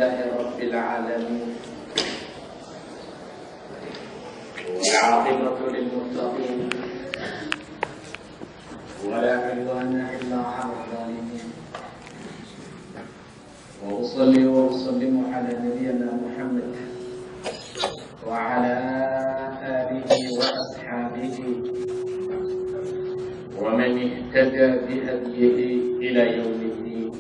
لله رب العالمين والعاقبة للمتقين ولا عدوان إلا على الظالمين وأصلي وأسلم على نبينا محمد وعلى آله وأصحابه ومن اهتدى بهديه إلى يوم الدين.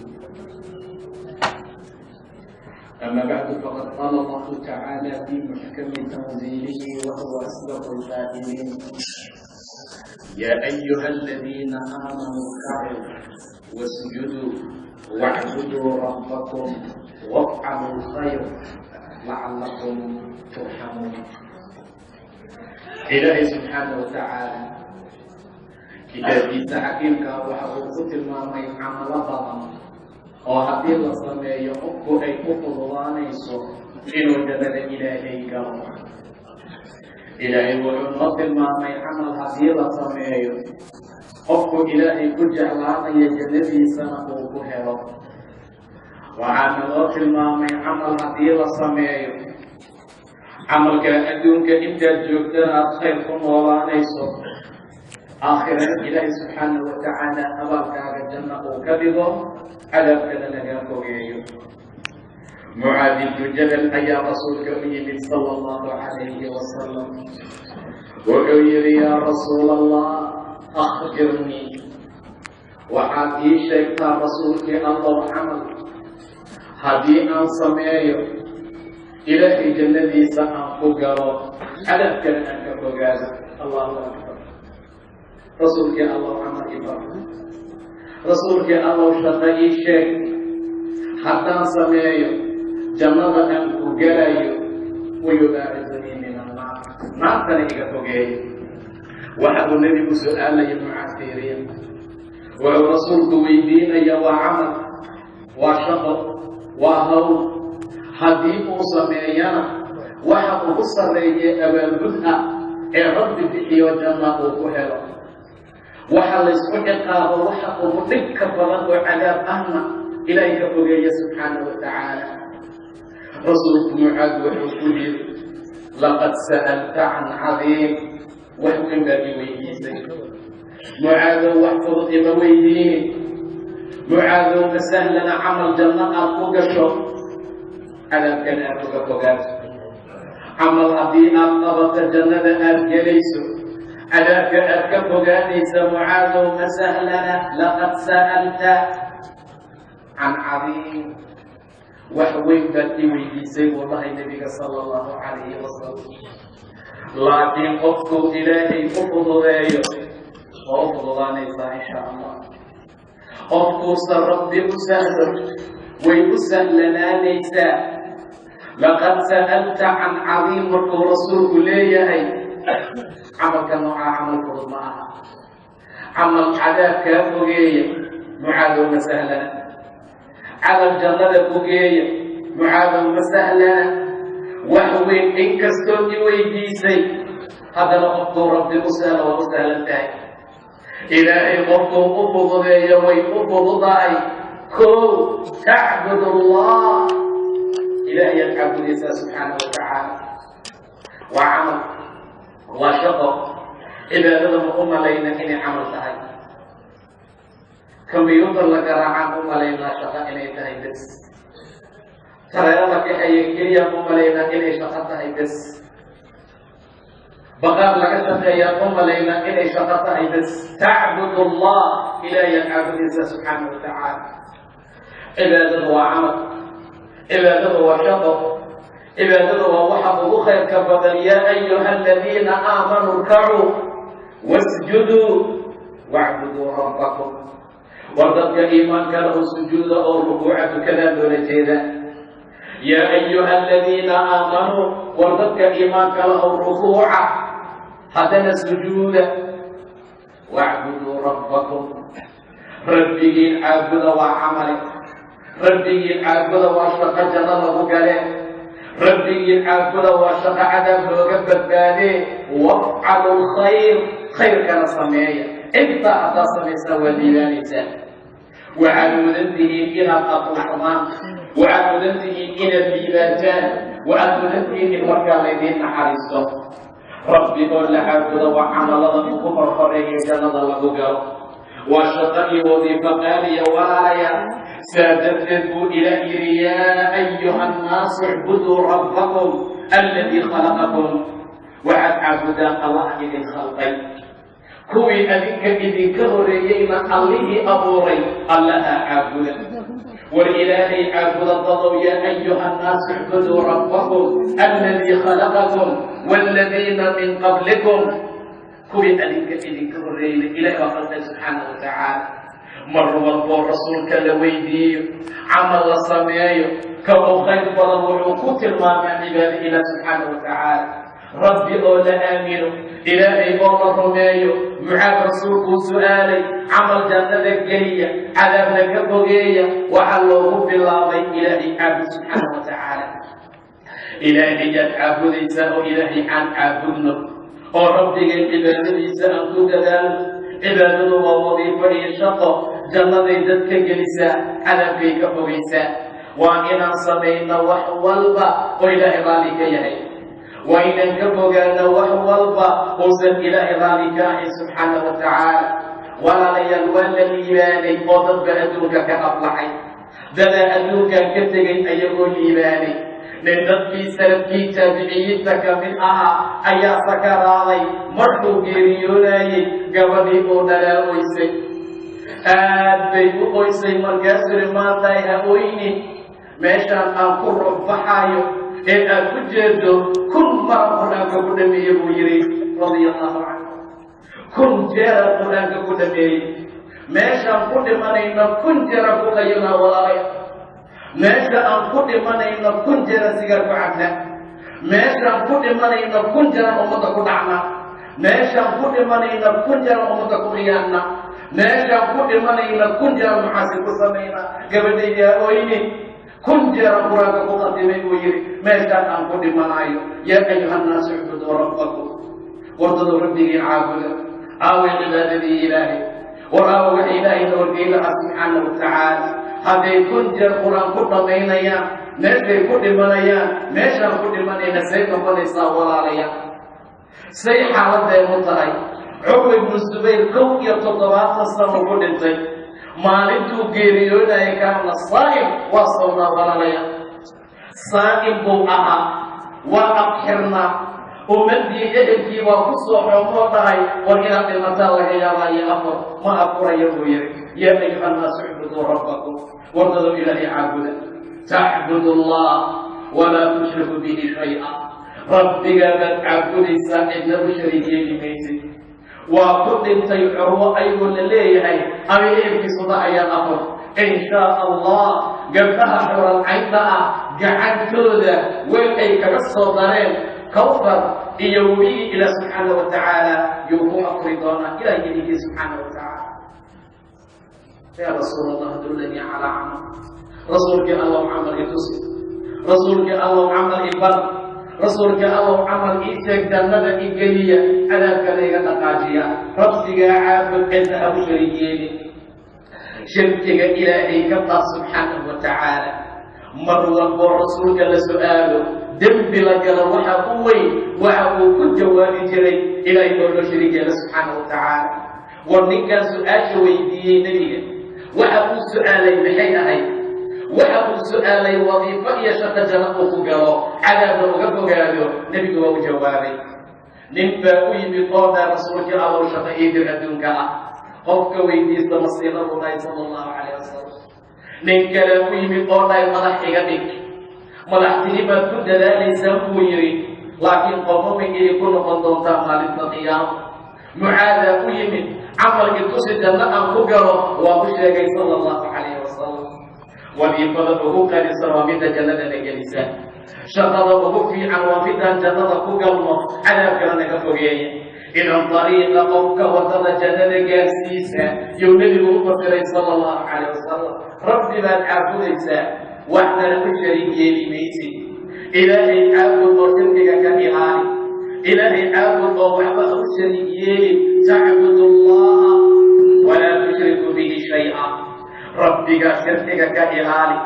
أما بعد فقد قال الله تعالى في محكم تنزيله وهو أصدق القائلين: يا أيها الذين آمنوا اركعوا واسجدوا واعبدوا ربكم وافعلوا الخير لعلكم ترحمون. إلهي سبحانه وتعالى kitaabkiisa xakiimka waxa uu ku tilmaamay camalo badan oo haddii la sameeyo qofku ay ku fududaanayso inuu dabada ilaahay galo. ilaahay wuxuu noo tilmaamay camal haddii la sameeyo qofku ilaahay ku jeclaanayo jannadiisana uu ku helo. waxaana loo tilmaamay camal haddii la sameeyo camalka adduunka intaad joogtana aad khayr ku noolaanayso, aakhirana ilaahay subxaanahu watacaala abaalkaaga janna uu ka dhigo, cadaabkana laga fogeeyo. mucaad ibnu jabal ayaa rasuulka u yimid sala allahu calayhi wasalam. wuxuu yidhi: yaa rasuula allah, akhbirnii, waxaad ii sheegtaa rasuulkii allow camal haddii aan sameeyo ilaahay jannadiisa aan ku galo, cadaabkana aan ka fogaado. allahu akbar. rasuulkii allow camal ibar, rasuulkii allow shaqo ii sheeg haddaan sameeyo jannada aan ku galayo, wayubaacidunii min annaar, naartana iga fogeeyo. waxa uu nebigu su-aalaya mucaasiriin, wuxuu rasuulku weydiinaya waa camal, waa shaqo, waa hawl. haddii uu sameeyana waxa ugu sarreeyay abaalgud ah ee rabbi bixiyo janna uu ku helo. waxa laysku ciqaabo waxa ugu dhibka badan oo cadaab ahna ilaahay ka fogeeya subxaanahu watacaala. rasuulku mucaad wuxuu ku yidhi: laqad sa'alta can cadiim, wax weyn baad i weydiisay. mucaadow wax fudud ima weydiinin. mucaadow ma sahlana camal janno aad ku gasho, cadaabkana aad uga fogaato. camal haddii aad qabato jannada aad gelayso, cadaabka aad ka fogaanaysa. mucaadow ma sahlana, laqad sa'alta can cadiim, wax weyn baad i weydiisay buu dhahay nebiga sala allahu calayhi wasalam. laakiin qofkuu ilaahay u fududeeyo oo u fududaanaysaa insha allah. qofkuusa rabbi u sahlo way u sahlanaanaysaa. laqad sa'alta can cadiim markuu rasuulku leeyahay, camalka noocaa camal fudud ma aha. camal cadaab kaa fogeeya, mucaadow ma sahlana. camal jannada fogeeya, mucaadow ma sahlana. wax weyn inkastoo i weydiisay, haddana qofkuu rabbi u sahlo waa u sahlan tahay. ilaahay qofkuu u fududeeyo way u fududahay. kow, tacbud allah, ilaahay aad caabudaysaa subxaanahu watacaala. waa camal, waa shaqo. cibaadada ma u malayna inay camal tahay. kombyuutar la garaacaan u malaynaa shaqo inay tahay bes. tareero la kaxeeye keliya u malaynaa inay shaqo tahay bes. baqaar laga shaqeeyaa u malaynaa inay shaqo tahay bes. tacbud allah, ilaahay aad caabudaysaa subxaanahu watacaala. cibaadada waa camal, cibaadada waa shaqo, cibaadada waa waxa ugu khayrka badan. yaa ayuha aladiina aamanuu irkacuu wasjuduu wacbuduu rabbakum. war dadka iimaanka lahu sujuuda oo rukuuca tukadaa loola jeeda. yaa ayuha aladiina aamanuu, war dadka iimaanka lahu rukuuca haddana sujuuda. wacbuduu rabbakum, rabbigiin caabuda waa camale. rabbigiin caabuda waa shaqo janno lagu gale. rabbigiin caabuda waa shaqo cadaab looga badbaadee. wafcalu lkhayr, khayrkana sameeya. intaa haddaad samaysaa waa liibaanaysaa. waxaad mudan tihiin inaad aqoonsadaan وعبدته إلى الليباتان وعبدته إن مركا الذين حرصوا ربي قل لعبد وعمل كفر خريه جنة الله وشطئ وظيفة قالية وآية سادتكم إلى يا أيها الناس اعبدوا ربكم الذي خلقكم وعد عبدا الله إذن خلقي كوي أذنك إذن كهريين الله أبوري الله عبدا والإلهي عبد الله يا أيها الناس اعبدوا ربكم الذي خلقكم والذين من قبلكم كوي أذنك إذن كهريين إلهي وقال سبحانه وتعالى مروا الرسول كالويدي عمل صميايو كو خير فضل كتر ما من عباد إلى سبحانه وتعالى ربي أولا آمين إلهي والله رميايو معاك رسولك سؤالي عمل جنة قلية عذاب لك بغية وحلوه في الله إلهي عبد سبحانه وتعالى إلهي يتعبد إنسان إلهي عن عبدنا وربي العباد إنسان تقدر عبادة ووظيفة شقة جنة ذاتك جلسة على فيك فويسة وإن صمينا وحوالبا وإله ذلك يهي وإن انكبغانا وحوالبا وزن إله ذلك سبحانه وتعالى ولا يلوان الإيماني وضد بأدوك كأطلعي دلا أدوك كتغي أيضا الإيماني لنبي سلبي تابعيتك من أيا سكرالي مرحو جريوناي قبضي أودلا أويسي بيبو أويسي مركز ما تايها أويني ماشان أنكر بحايو إن أكجدو كل مرة هناك قدمي يبويري رضي الله عنه كن جارة هناك قدمي ماشان قدمانينا كن جارة قينا ولا meesha aan ku dhimanayno kun jara sigaar ku cabna meeshaan ku dhimanayno kun jara ummadda ku dhacna meeshaan ku dhimanayno kun jara ummadda ku riyaanna meeshaan ku dhimanayno kun jara maxaasi ku samayna gabadhayda oyni kun jara quraanka ku qadimay buu yiri meeshaan aan ku dhimanayo yaa ayuhannaas ucbudu rabbakum wardadu rabbigii caabuda aawi cibaadadii ilaahay waraawa ilaahay noorgeela subxaanahu watacaala hadday kun jeer qur-aan ku dhammaynayaan meeshay ku dhimanayaan meeshaan ku dhimanayna say noqonaysaa walaalayaan say xaaladeedu tahay cumar ibnu subayr 17 sano ku dhintay maalintuu geeriyoonayay kaana saa'im waa sownaa walaalayaan saa'im buu ahaa waa abxirnaa ummadii ehelkii waa ku soo xoomoo dhahay war inaad dhimataa laga yaabaayo afar ma afuraya buu yiri yaa ayuha الناس اعبدوا ربكم وارتضوا إلهي عابدا تعبدوا الله ولا تشركوا به شيئا ربك من عبد السائل له شريكين ميسي وقل سيحروا أيضا لليه أمين في صداع يا أمر إن شاء الله قبلها حر العين جعلت ذا وإي كالصدرين كوفر يومي إلى سبحانه وتعالى يوم أفرضنا إلى يده سبحانه وتعالى يا رسول الله دلني على عمل رسولك الله عمل يتصل رسولك الله عمل إبر رسولك الله عمل إيشك دمنا إيجابية على كذا نقاجية ربك عابد أنت أبو شريكين شركك إلهي كما سبحانه وتعالى مرة ورسولك لسؤاله دم لك لوحة قوي وعبو كل جواب جري إلهي أبو شريك سبحانه وتعالى ورنك سؤال شويدي نبيه وحبوا سؤالي بحينهي وحبوا سؤالي وظيفة يشق جنبه قالوا عذاب وقفوا قالوا نبي وجوابي نبا ويمطون رسولك الله شقائد الدنيا قفك ويديس مصير الله صلى الله عليه وسلم نكلا ويمطون ملحقتك ملحقتني بكل دلالي سنفويري لكن قومي يكون قندون تامالي القيام معاذ ويمن عمل يتصل جنة أنفقره ومشركي صلى الله عليه وسلم وبيفضله قد سرامد جنة نجلسة شغله في عوامد جنة فقره على كرنك فقيه إن طريق قوك وصل جنة جاسيسة يولده بصري صلى الله عليه وسلم ربي من عبد الإنسان وإحنا المشركين لميسي إلهي عبد مرتبك كإلهي إلهي عبد وحبه الشريكين تعبد الله ولا تشرك به شيئا ربك شركك كإلهي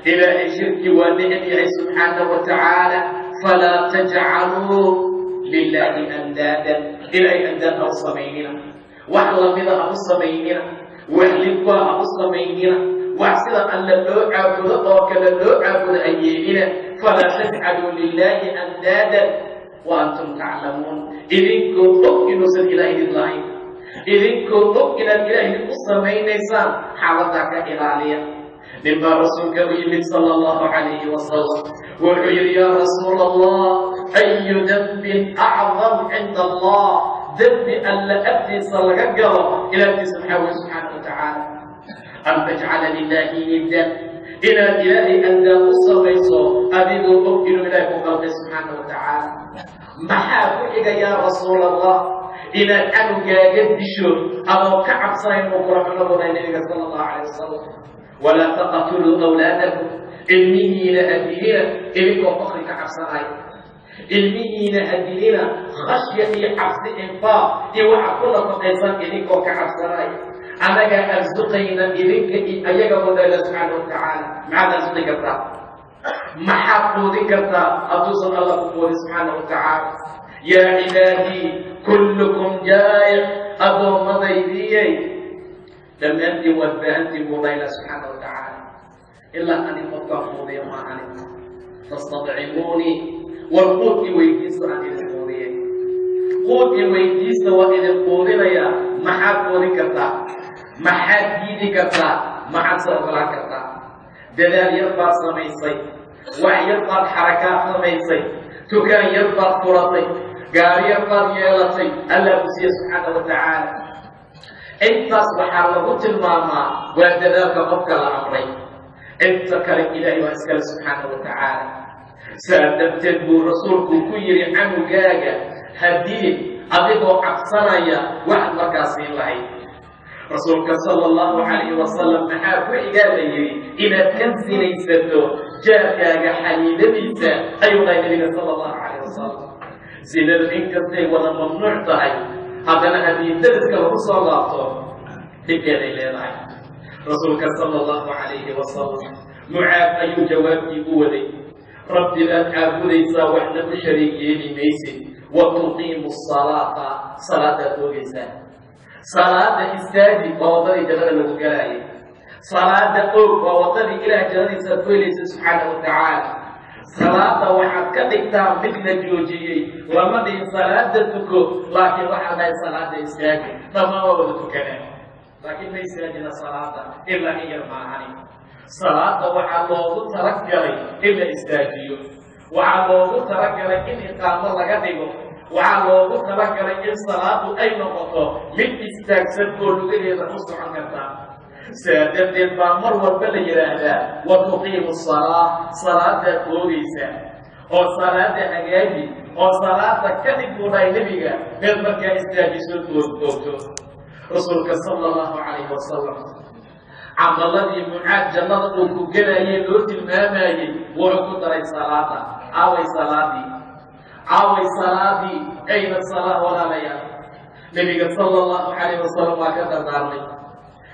إلهي شرك ونعمه سبحانه وتعالى فلا تجعلوا لله أندادا إلهي أندادا الصميمين وحلا منها الصميمين وحلقها الصميمين وحسنا أن اللو عبد وكلا اللو عبد أيامنا فلا تجعلوا لله أندادا وأنتم تعلمون إذن كنتم سن إلهي الله إذن كنتم إلى الإلهي الصميمين إنسان حالتك إلهية لما رسولك ويمن صلى الله عليه وسلم وحير يا رسول الله أي ذنب أعظم عند الله ذنب أن لا أبدي صلى إلى سبحانه وتعالى أن تجعل لله ندا إلى إلهي أن تصل ويصل أبيض أمكن إلى فوق سبحانه وتعالى محابك يا رسول الله إلى أنك يدشر أو كعب صين وقرأ النبي صلى الله عليه وسلم ولا تقتلوا أولادكم علميين هدينا إليكم فخرك عبسائي علميين هدينا خشية حبس إنفاق يوعقون فقيسان إليكم كعبسائي أنك أرزقين إليك أيك الله سبحانه وتعالى ماذا أرزقك الله محاق ذكرت أتصل الله سبحانه وتعالى يا عبادي كلكم جائع أبو مضيدي لم أنت وأنت مولاي سبحانه وتعالى إلا أن يفكروا بما علم تستطعموني والقوت ويجيس عن الموضوع قوت ويجيس وإن القوضين يا محاك ذكرتا محاك ذكرتا محاك سرقلا كرتا دلال يرفع سميسي ويرفع حركات سميسي تكان يرفع فرطي قال يرفع يالتي الله سبحانه وتعالى intaas waxaa lagu tilmaamaa waa dadaalka qofka la amray inta kale ilaahay waa iskale subxaanahu watacaala saa darteed buu rasuulku ku yidhi canugaaga haddii adigoo cabsanaya waxaad markaa siin lahayd rasuulka sala allahu calayhi wasalam maxaa ku xigaa la yidhi inaad ka sinaysato jaarkaaga xaliiladiisa ayuu dhahay nabiga sala allahu calayhi wasalam sinadu inkastay wada mamnuuc tahay haddana haddii dariska lagu soo laabto dhibkeeday leedahay rasuulka sala allahu calayhi wasalam mucaad ayuu jawaabtii u waday rabbi baad caabudaysaa waxna ku shariig yeeli maysid wa tuqiimu salaata salaadaad oogaysaa salaada istaaji waa waddadii jannada lagu galaayay salaada oog waa waddadii ilaah jannadiisa aad ku helaysa subxaanahu watacaala salaada waxaad ka dhigtaa mid la joojiyey lama dhihin salaada tuko laakiin waxaa dhahay salaada istaaji dhammaan waa wada tukanaa laakiin ma istaajina salaada ilaa in yar maahani salaada waxaa loogu talagalay in la istaajiyo waxaa loogu talagalay in iqaamo laga dhigo waxaa loogu talagalay in salaadu ay noqoto mid istaagsan oo lugaheeda u socon kartaa saa darteed baa mar walba la yidhaahdaa wa tuqiimu salaa salaadaad oogaysaa oo salaada hagaaji oo salaada ka dhig buu dhahay nebiga meel markaa istaajiso oogto rasuulka sala allahu calayhi wasalam camaladii mucaad jannada uu ku gelayay loo tilmaamayey wuxuu ku daray salaada aaway salaadii ayna salaa walaalayaal nebiga sala allahu calayhi wasalam waa ka dardaarmay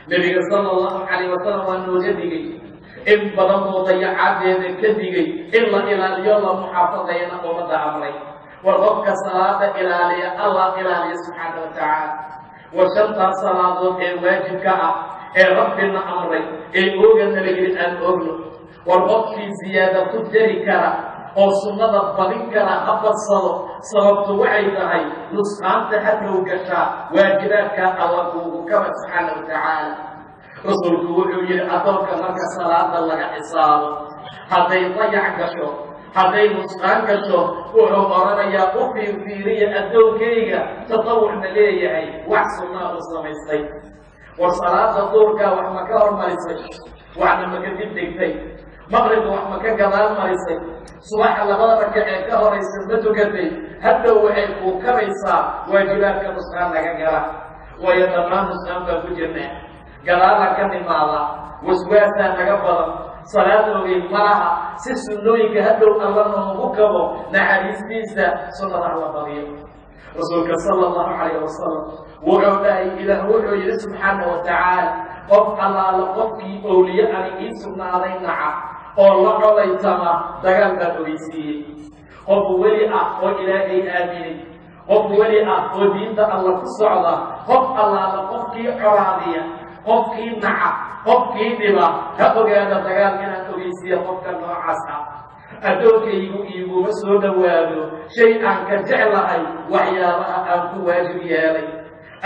nebiga sala allahu calayhi wasalam waa nooga digay in badan oo dayacadeeda ka digay in la ilaaliyo la muxaafadayana ummadda amray war qofka salaada ilaaliya allah ilaaliya subxaana watacaala war shantaas salaadood ee waajibka ah ee rabbina amray ee oogana la yidhi aan ogno war qofkii ziyaada ku dari kara oo sunnada badin kara ha badsado sababtu waxay tahay nusqaanta hadhow gashaa waajibaadka alla kuugu kaba subxaana watacaala rasuulku wuxuu yidhi addoonka marka salaada laga xisaabo hadday dayac gasho hadday nusqaan gasho wuxuu oranayaa u fiirfiiriya addoonkayga tatawucna leeyahay wax sunnaa u samaystay war salaada duurkaa wax ma ka hormarisay waxna ma ka dib dhigtay maqribka wax ma ka gadaal marisay subaxa labada raka ee ka horaysa ma tukatay hadhow waxay kuu kabaysaa waajibaadka nusqaan laga gala waayo dhammaan nusqaan baa ku jirnaa gadaala ka nimaada waswaasaa naga badan salaad ogeyn malaha si sunnooyinka hadhow alla noogu kabo naxariistiisa sunnada alla badiyo rasuulka sala allahu calayhi wasalam wuxuu dhahay ilaah wuxuu yidhi subxaana watacaala qof allaala qofkii owliye ani ii sugnaaday naca oo la colaytama dagaal baan ogeysiiyey qof weli ah oo ilaahay aaminay qof weli ah oo diinta alla ku socda qof allaala qofkii colaadiya qofkii naca qofkii dhiba ha ogaada dagaal inaan ogeysiiya qofka noocaas ah addoonkaygu iiguma soo dhowaado shay aan ka jeclahay waxyaabaha aan ku waajib yeelay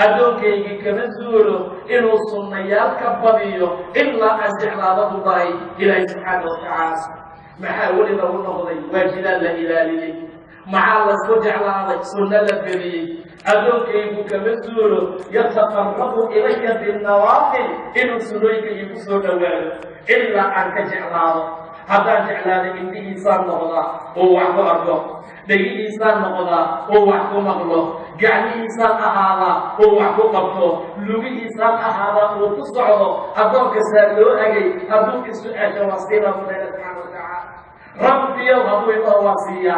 addoonkaygi kama zuulo inuu sunnayaal ka badiyo ilaa aan jeclaadadu dahay ilaahay subxaana watacaala maxaa weli lagu noqday waajibaad la ilaaliyey maxaa lasku jeclaaday sunno la geliyey addoonkaygu kama zuulo yataqarrabu ilaya binnawaafil inuu sunnooyinka iigu soo dhowaado ilaa aan ka jeclaado haddaan jeclaada indhihiisaan noqdaa oo wax ku arko dhegihiisaan noqdaa oo wax ku maqlo gacmihiisaan ahaadaa oo wax ku qabto lugihiisaan ahaadaa uu ku socdo addoonka saa loo hagay hadduu isu-aasha waa siina bu leela subxaana watacaala rabbiyow hadduu idhaho waa siiya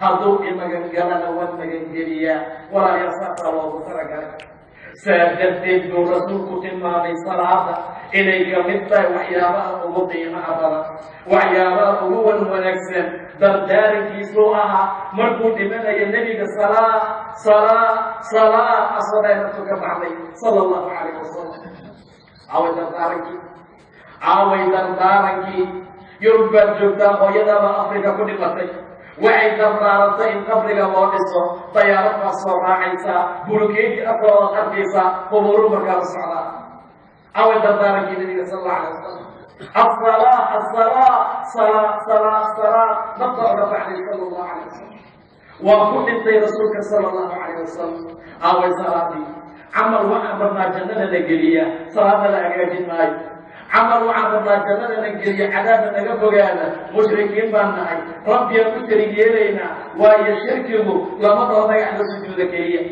hadduu imagangalana waa magangeliyaa walaalayaal saasaa loogu talagalay saa darteed buu rasuulku tilmaamay salaada inay ka mid tahay waxyaabaha ugu qiimaha badan waxyaabaha ugu wanaagsan dardaarankiisuu ahaa markuu dhimanayo nebiga salaa asadeynatu ka baxday sala allahu calayh wasalam aaway dardaarankii yurub baad joogtaa hooyadaaba afrika ku dhimatay waxay dardaarantay in qabriga loo dhiso dayaarad baa soo raacaysaa bulukeeti afoodaad arkaysaa qubuuru markaa la socdaa away dardaarankii nabiga sal alla alay wasalam asalaa nafta oga baxday sala allahu alay wasalam waa ku dhintay rasuulka sala allahu calayh wasalam away salaadii camal waxaan rabnaa jannada la geliyaa salaada la hagaajin maayo camal waxaan rabnaa jannada la geliya cadaabna naga fogaana mushrikiin baan nahay rabbiyaan u sharig yeelaynaa waayo shirkigu lama dhaho dhagax la sujuuda keliya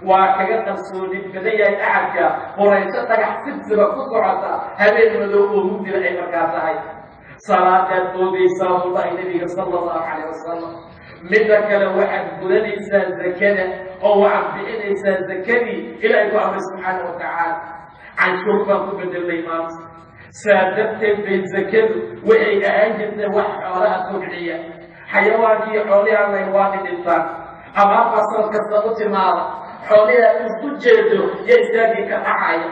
waa kaga qarsoonid badan yahay axadka qorayso dhagax sibsiba ku socota habeen madow oo mugdila ay markaa tahay salaadaad oogaysaa buu dhahay nabiga sala allahu calayh wasalam midda kale waxaad gudanaysaa zakada oo waxaad bixinaysaa zakadii ilaahay ku amray subxaana watacaala canshuur baan ku bedelnay maanta saa darteed bay zakadu waxay ahaan jirtay wax xoolaha kobciya xayawaankii xoolihii allayn waa dhidhintaan abaarbaa sanad kasta u timaada xoolihii aad isku jeedo yo istaagii ka dhacaya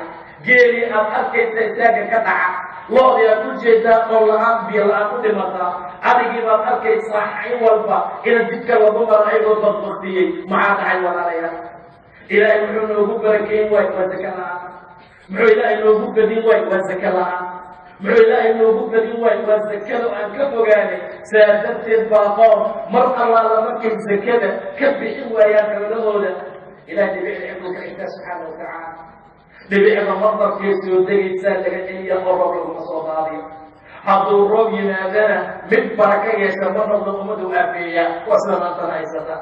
geelii aad arkaysa istaaga ka dhaca lo-dii aad u jeedaa oo la-aan biyo la-aan u dhimataa adigii baad arkaysaa xay walba ina jidka lagu maro ayagoo badbaktiyey maxaa dhacay walaalayaal ilaahay muxuu noogu barakeyn waay waa zaka la-aan muxuu ilaahay noogu badin waay waa zaka la-aan muxuu ilaahay noogu badin waay waa zakada aan ka fogaanay saa darteed baa qoom mar allaala markay zakada ka bixin waayaan xoolahooda ilahay dhibicda ciduu ka xigtaa subxaana watacaala dhibicda madarkay soo degaysaa laga celiya oo roob laguma soo daadiyo hadduu roob yimaadana mid baraka yeesha ma noqdo ummadu aafeeyaa waa sida maantana haysata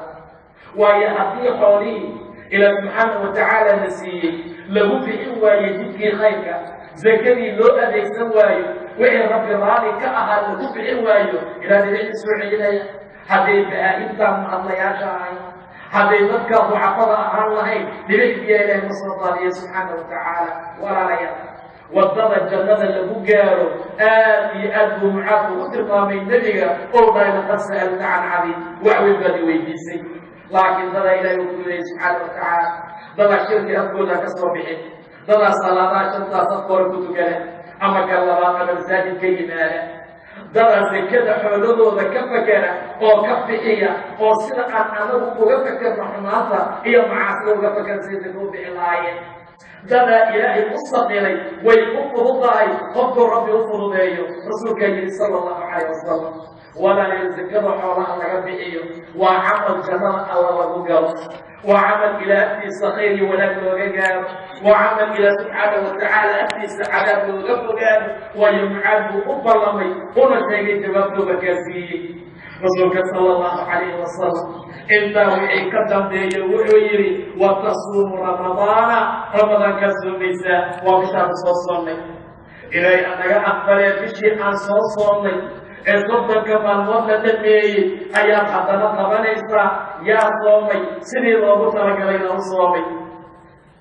waayo haddii xoolihii ilaa subxaana watacaala la siiyey lagu bixin waayo jidkii khayrka zakadii loo adeegsan waayo wixii rabbi raali ka ahaa lagu bixin waayo ilaa dhibicda soo celinaya hadday baa-intaan mahadlayaasha ahayn hadday dadkaa ducafada ahaan lahayn dhibicdiyaa ilaahay ma soo daadiya subxaana watacaala walaalayaal waddada jannada lagu gaaro aad iyo aad buu mucaad ugu tilmaamay nebiga oo dhahay laqad sa'alta can cadiim wax weyn baad i weydiisay laakiin dadaa ilaahay uu ku leeyay subxaana watacaala dadaa shirki afkooda ka soo bixin dadaa salaadaha shantaas afka hore ku tukana ama ka labaad ama masaajid ka yimaada dadaa zakada xooladooda ka fakera oo ka bixiya oo sida aan anagu uga fakerno xumaanta iyo macaasida uga faker saysa kuu bixi lahaayeen dadaa ilaahay u saqiray way u fududahay qofkuu rabbi u fududeeyo rasuulkaa yidhi sala allahu calayh wasalam walaalayaal zakada xoolaha laga bixiyo waa camal jannada alla lagu galo waa camal ilaa agtiisa khayr iyo wanaag looga gaaro waa camal ilaa subxaana watacaala agtiisa cadaab looga fogaado waayo mucaad buu u ballamay una sheegay jawaabtooba gaarsiiyey rasuulka sala allahu calayhi wasalam intaa wixii ka dambeeya wuxuu yidhi watasuumu ramadaana ramadaankaa soomaysaa waa bishaanu soo soonnay ilaahay anaga aqbalee bishii aan soo soonnay ee soddonka maalmood la dhameeyey ayaad haddana qabanaysaa yaa soomay sidii loogu talagalayna u soomay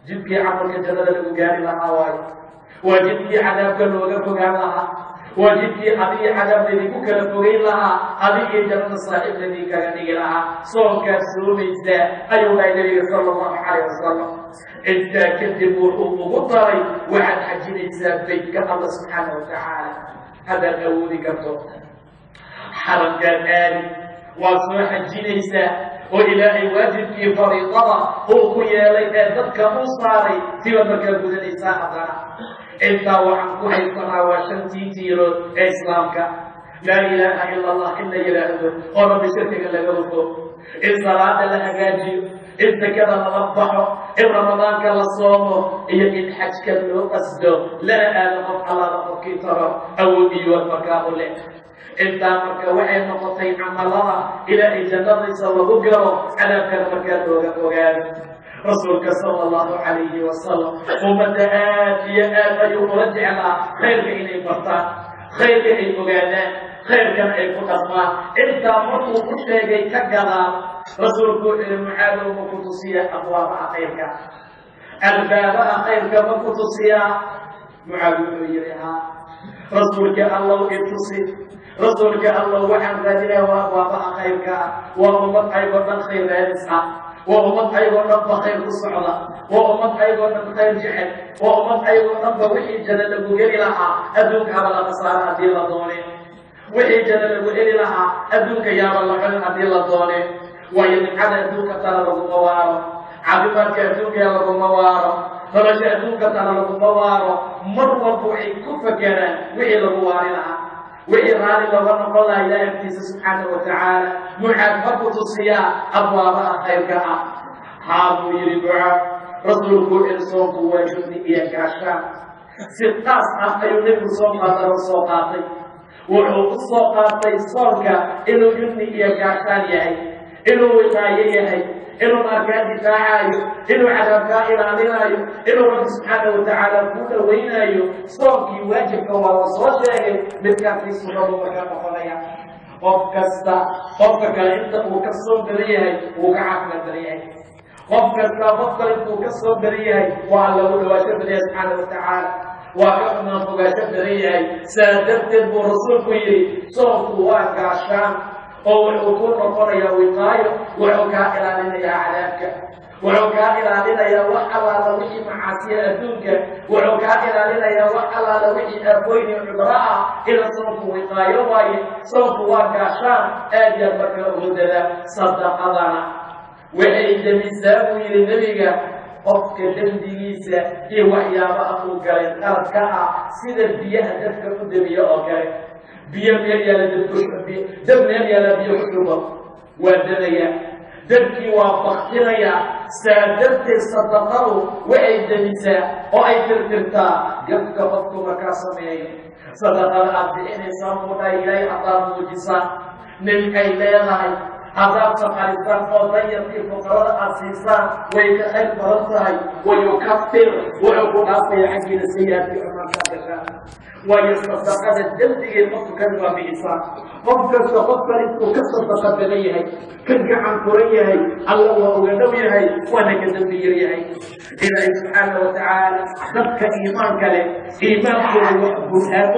jidkii camalka jannada lagu gaari lahaa waayo waa jidkii cadaabka looga fogaan lahaa وجدتي أبي عجب لذي بكرة فغي لها أبي جنة صاحب الذي كان لها صوم كسوم إجزاء أيها النبي صلى الله عليه وسلم إنت كذب ومضطري وعن حجين إجزاء بيتك الله سبحانه وتعالى هذا الأولي كفتو حرم كان آلي وصوح حجين إجزاء وإلهي واجب في فريضة وقيا لك ذاتك مصاري سوى مكان الإنسان انت وعن كل صلاة وشنتي تيرو إسلامك لا إله إلا الله إلا إله ورب شركك لغوثو الصلاة لها جاجي إنت كذا نضبحه إن رمضان كلا صومه إيا إن حج كذا قصده لا آلقف على ربك ترى أو ديوان مكاه له انت مركا وحي نقطين عمالها إلى الجنة صلى الله على كلمة وغير رسولك صلى الله عليه وسلم ومتآت يا آت يرجع لها خير إلي فرطان خير إلي مغانا خير كان إلي قطما انت مركو كشيغي كقلا رسولك المعاد ومكتوسية أبواب خيرك الباب خيرك ومكتوسية معاد ويريها رسولك الله إبتصي رسولك الله وحن رجله وأبوابها خيرك وأمت أيضا خير رزقا وأمت أيضا رب خير الصعدة وأمت أيضا خير جحد وأمت أيضا رب وحي جلل بغير لها أدوك على الخسارة دي لدوني وحي جلل بغير لها أدوك يا الله علم دي لدوني ويدعى أدوك ترى لكم موارو عبدالك أدوك يا لكم موارو فرجع أدوك ترى لكم موارو مرة بوحي كفكرا وحي لغواري لها وإرادة لغن الله إلى أبتس سبحانه وتعالى محبة الصيام أبوابها خيرك هذا يربع رسولك إنسانك وجودي إياك عشان ستاس أخير نبو صوقات رسوقاتي وحوق الصوقاتي صوقك إنه يبني إياك عشان يهي إنه وقاية يهي إنه مركات دفاعي إنه عذابك إلى إنه رب سبحانه وتعالى كل وينايو صوتي واجبك وصوتك بالكافي سبحانه وتعالى قفك أنت وكسر بريهي وكعاكنا بريهي قفك أنت وكسر بريهي وعلى الواجب بريهي سبحانه وتعالى وكفنا فقاشة بريهي سادرت برسول كيري صوت واقع عشان وحكون رفضيا وقاية وحكا إلى لنا يا عذابك وحكا إلى لنا يا وحلا لوحي معاسي أدوك وحكا إلى لنا يا وحلا لوحي أبويني عبراء إلى صوت وقاية واي صوت واقع شام آدي بك أهدنا صدق لنا وحي دمساه للنبي قفك دمديسة إيه وحيابا أخوك للأركاء سيد البيئة دفك قدمية أوكي بيا ميريا دم ميريا لبيا حكومة ودنيا دمكي وفختنيا سادرت الصدقاء وعيد النساء وعيد الكرتا يبقى فضل مكاسمي صدقاء أبدئين سامونا إلي أطار موجسا نلقى إليها عذاب سفارسان فضيّر في فقرات السيسان ويكأل فرنساي ويكفر ويقول أصلي عجل السيئات في أمام كافرها ويصدقان الجلد يفكر بإنسان فكر وكسر بنيه كنك عن كريه الله وأغنويه وأنك ذنبيريه إلى سبحانه وتعالى ذبك إيمانك له إيمانك برهانه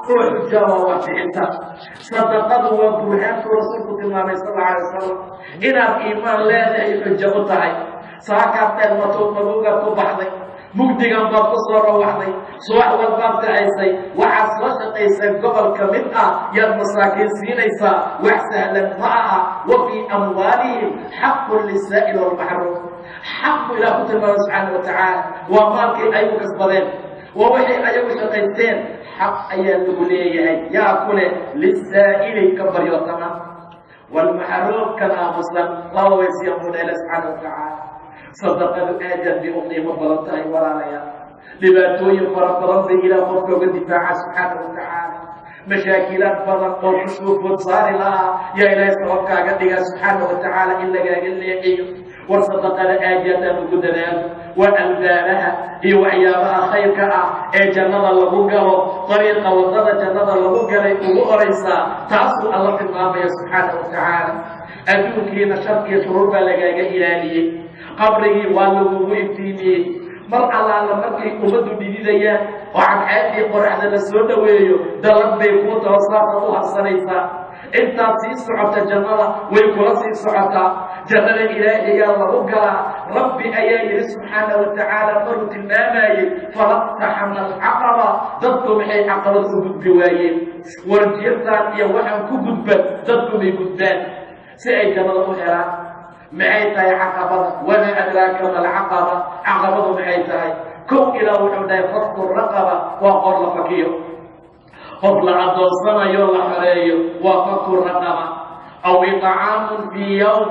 وحجة وحجة صدقه وبرهانه رسولك الله صلى الله عليه وسلم إلى إيمان لا يحجة وطعي ساكت المطلوبة كبحضي مجدًا بقصر وحدي سواء والباب تعيسي وعصرت قيسي قبل كمئة يا المساكين سينيسا وحسهلا معها وفي أموالهم حق للسائل والمحروم حق إلى كتب الله سبحانه وتعالى ومالك أيوك أصبرين ووحي أيوك شقيتين حق أيها النبوليه يأكل للسائل كبر يوتما والمحروم كما مسلم الله يسيرون إلى سبحانه وتعالى صدقة آجر بأمني مبلغتها ولا ليا لباتوي فرق إلى مفلوق الدفاع سبحانه وتعالى مشاكلات فرق وحشوف وتصار لها يا إلهي صرفك قدك سبحانه وتعالى إلا قال لي إيه وصدق آجر بقدنان وأنزالها هي وعيابها خيرك جنة الله طريقة وضد جنة الله وغريسا تعصوا الله في المامة سبحانه وتعالى أدوك نشرك يشرب لك إلهي قبره والله إفتيني mar allaala markay ummaddu dhididayaan oo cadceeddii qoraxda la soo dhoweeyo dalad bay kuu toosaaqad u harsanaysaa intaad sii socota jannada way kula sii socotaa jannada ilaahiyaa lagu galaa rabbi ayaa yidhi subxaana wa tacaala maruu tilmaamayey falaqtaxama alcaqaba dadku maxay caqabada u gudbi waayeen warjirtaan iyo waxaan ku gudban dadku may gudbaan si ay jannada u helaan maxay tahay caqabada wamaa adraaka ma alcaqaba caqabadu maxay tahay kow ilaa wuxuu dhahay fakku raqaba waa qor la fakiyo qof la adoonsanayo la xoreeyo waa fakku raqaba aw itcaamun fii yowm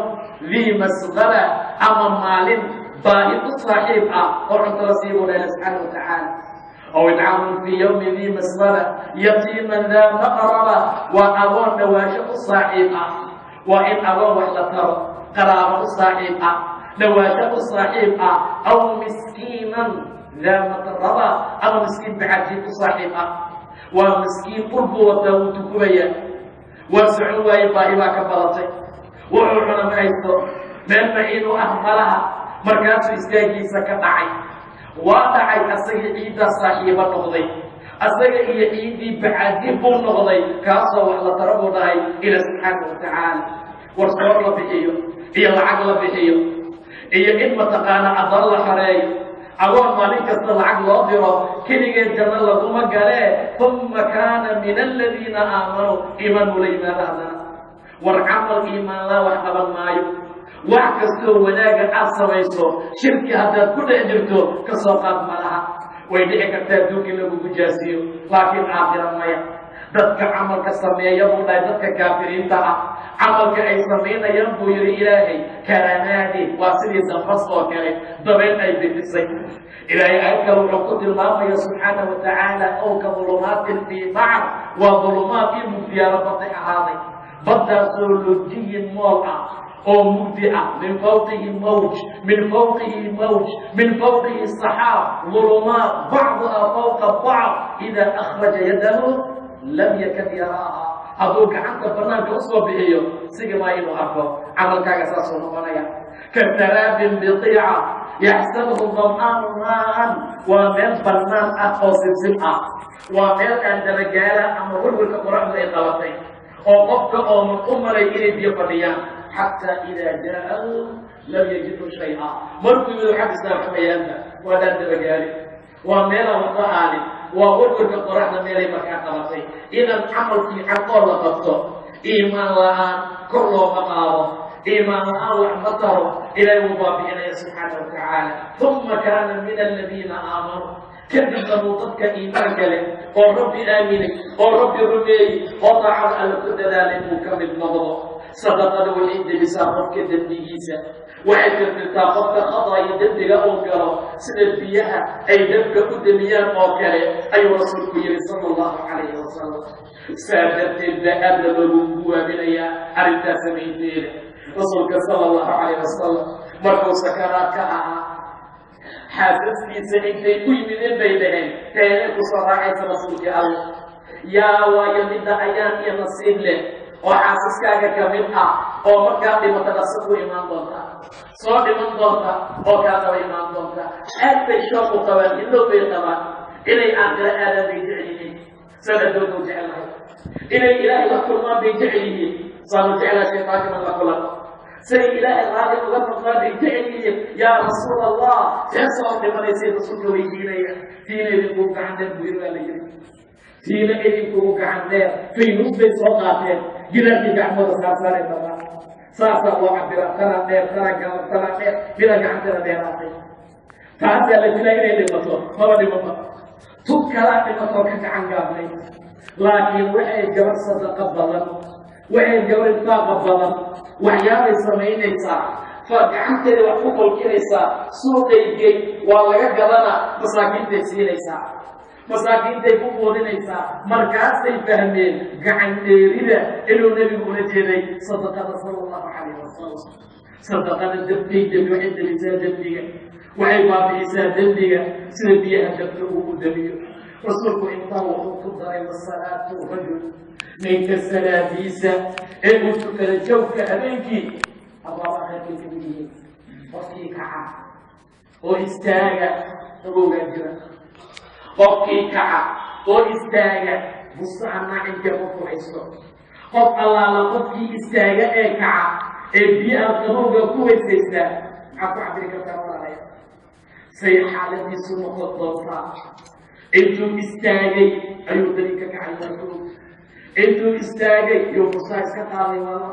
dii masqala ama maalin baahi u saaxiib ah oo cunto la siibu dhahay subxaana wa tacaala aw itcaamun fii yowmi dii masqala yatiiman daa maqraba waa agoon dhawaasho u saaxiib ah waa in agoon wax la taro qaraabo u saaxiib ah dhawaasho u saaxiib ah aw miskiinan daa matraba ama miskiin bacadsiin u saaxiib ah waa miskiin qurbu wataa wuu tukumaya waa socon waaye baahi baa ka badatay wuxuu cuna ma haysto meel maciinu ah malaha markaasuu istaagiisa ka dhacay waa dhacay asaga ciiddaa saaxiibo noqday asaga iyo ciiddii bacadin buu noqday kaasoo wax la taro buu dhahay ila subxaana wa tacaala war soor la bixiyo iyo lacag la bixiyo iyo in mataqaana adan la xoreeyo agoon maalin kasta lacag loo diro keligeed janno laguma galee uma kaana min aladiina aamanuu iimaan bula yimaada haddana war camal iimaanlaa wax qaban maayo wax kastoo wanaaga aad samayso shirki haddaad ku dhex jirto ka soo qaad malaha way dhici kartaa adduunka in lagu gujaasiyo laakiin aakhira maya dadka camalka sameeya buu dhahay dadka kaafiriinta ah camalka ay samaynayaan buu yidhi ilaahay karamaadi waa sidii dambas oo kale dabayl ay bixisay ilaahay aayad kale wuxuu ku tilmaamaya subxaana wa tacaala ow ka dulumaatin fii bacar waa dulumaad ii mugdiyaalo baday ahaaday baddaasoo lojiyin mool ah oo mugdi ah min fawqihi mawj min fawqihi mawj min fawqihi saxaab dulumaat bacduha fawqa bacd idaa akhraja yadahu lam yakad yaraaha hadduu gacanta banaanka usoo bixiyo sigimaa inuu arko camalkaaga saasuu noqonaya kataraabin biqiica yaxsabuhu dam'aanu maaan waa meel bannaan ah oo sibsib ah waa meel aan dabagaala ama warwarka qoraxdu ay qabatay oo qofka ooman u malay inay biyo fadhiyaan xataa idaa jaa-ahu lam yajidu shay-a markuu yidhi xag islaamxamayaanta waadaan dabagaali waa meelaan wada aalin waa warwarka qoraxda meelay markaa qabatay idan camalkii caqoo la qabto iimaan la-aan kor looma qaado iimaan la-aan wax ma taro ilaahay wuu baabi'inaya subxaana wa tacaala uma kaana min aladiina aamanuu kadibna buu dadka iimaanka leh oo rabbi aaminay oo rabbi rumeeyey oo daacada alla ku dadaalay buu ka mid noqdo sadaqada waxay debisaa qofka dembigiisa waxay tirtirtaa qofka khada iyo dembiga uu galo sida biyaha ay dabka u demiyaan oo kale ayuu rasuulku yihi sala allahu calayhi wasalam saa darteed baa aadna loogu guwaabinayaa arrintaas samaynteeda rasuulka sala allahu calayhi wasalam markuu sakaraadka ahaa xaasaskiisa intay u yimideen bay dhaheen teenay ku soo raacaysa rasuulkii alla yaa waayo midda ayaan iyo nasiib leh oo xaasaskaaga ka mid ah oo markaa dhimata dhaqso ku imaan doonta soo dhiman doonta oo kaa daba imaan doonta aad bay shooqu qabaan illow bay qabaan inay aakhiro aadaan bay jecel yihiin sanadoodu jecelahay inay ilaahay la kulmaan bay jecel yihiin saanu jeclaa shaytaankiman la kulan siday ilaahay raali uga noqdaan bay jecel yihiin yaa rasuul allah see soo dhimanaysay rasuulka weydiinaya tiina idinkugu gacan dheer buu yiri baa la yiri tiina idinkugu gacan dheer faynuus bay soo qaateen gidaarkii gacmooda saarsaanay dabaa saasaa loo cabira tana dheer tana gala tana dheer mida gacanteeda dheeraatay taasaa la filaa inay dhimato maba dhimata tub kalaa dhimatoo ka gacan gaabnay laakiin waxay gabar sadaqa badan waxay gabar infaaqa badan waxyaabay samaynaysaa fa gacanteeda wax ku kolkinaysaa suuqaygay waa laga gadanaa masaakiintay siinaysaa masaakiintay ku quudinaysaa markaasay fahmeen gacan dheerida inuu nebigu ula jeeday sadaqada sala allahu calayhi wasalam sadaqada dabkay debi waxay debisaa dembiga waxay baabi'isaa dembiga sida biyaha dabka uu u debiyo rasuulku intaa wuxuu ku daray wasalaatu rajul ninka salaadiisa ee uu tukada jawka habeenkii abaabaakay kamid yihiin qofkii kaca oo istaaga qabowgaa jira qofkii kaca oo istaaga bustaanaa intee qofku haysto qof allaala qofkii istaaga ee kaca ee biyaha qabowga ku weysaystaa maxaad ku cabiri kartaa walaalaya say xaaladiisu noqon doontaa intuu istaagay ayuu dani ka kacay markuu intuu istaagay yuu busaa iska qaaday wala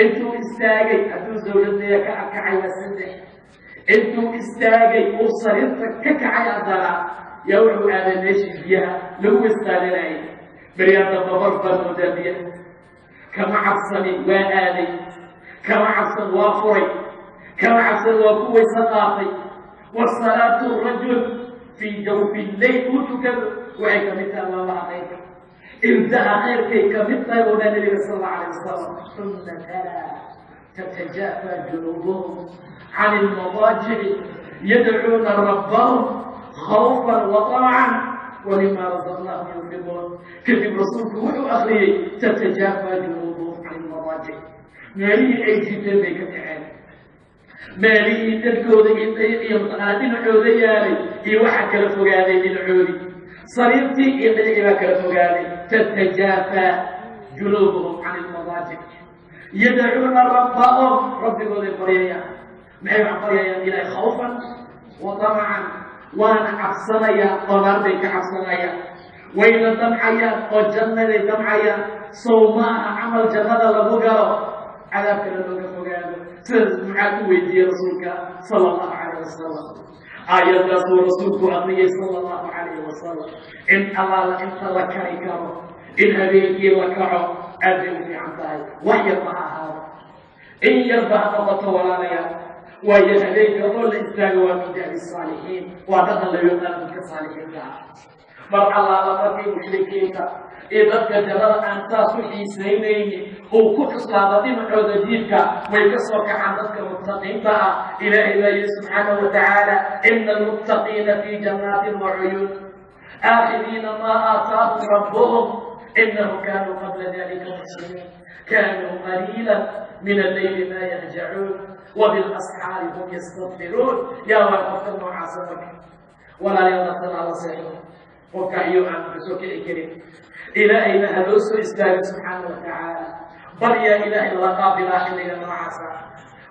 intuu istaagay hadduu zawladaya ka kacay waa saddex intuu istaagay uu sariirta ka kacay haddana yaa wuxuu aaday meeshii biyaha lagu weystaadinayay baryaada babar baa moodaa biyaha kama cabsanin waa aaday kama cabsan waa furay kama cabsan waa ku weysa qaatay wasalaatu rajul fii jawfi lleyl uu tukado waxay ka mid tahay allaha khayrka ibdaha khayrkay ka mid tahay oodhaa nabiga sal alla alayh wasalam uma tala tatajaafa junuubuhum can ilmadaajici yadcuuna rabbahum khawfan wa طamacan walima razaqnahum yunfiquun kadib rasuulku wuxuu akriyey tatajaafa junuubuhum can ilmadaajic meelihii ay jiiteen bay ka kaceen meelihii dadkooda iyo dhinacooda yaalay iyo waxaa kala fogaaday dhinacoodii sariirtii iyo dhinacii baa kala fogaaday tatajaafa junuubuhum can ilmadaajic yadcuuna rabbahum rabbigooday baryayaan maxay wax baryayaan ilaahay khawfan wa طamacan waana cabsanayaan qamaar bay ka cabsanayaan wayna damcayaan oo jannaday damcayaan sow maaha camal jannada lagu galo cadaabkana looga fogaado sidaas maxaa ku weydiiyey rasuulka sala allahu calayh wasalam aayaddaasuu rasuulku aqriyay sala allahu calayhi wasalam in allaala inta la kari karo in habeenkii la kaco aad bay u fiican tahay wax yarba ha ahaado in yarba ha noqoto walaalayaal waayo habeenka oo la istaago waa min da'bi saalixiin waa dhaqan la yaqaan dadka saalixiinta ah mar allaala markii mushrikiinta iyo dadka jannada aan saas u xiisaynaynin uu ku cuslaada dhinacooda diidka way ka soo kacaan dadka muttaqiinta ah ilaahay baa yihi subxaanahu watacaala ina almuttaqiina fii jannaatin wa cuyuun aakhiriina maa aataahum rabbuhum inahum kaanuu qabla dalika muslimiin kaanuu qaliilan min alleyli maa yahjacuun وبالأسحار هم يستغفرون يا وقت المعاصمك ولا ينطل على صحيح وكأيو عن بسوك الكريم إلى أين هدوس إستاذ سبحانه وتعالى بريا إلهي اللقاء بلا حلق المعاصر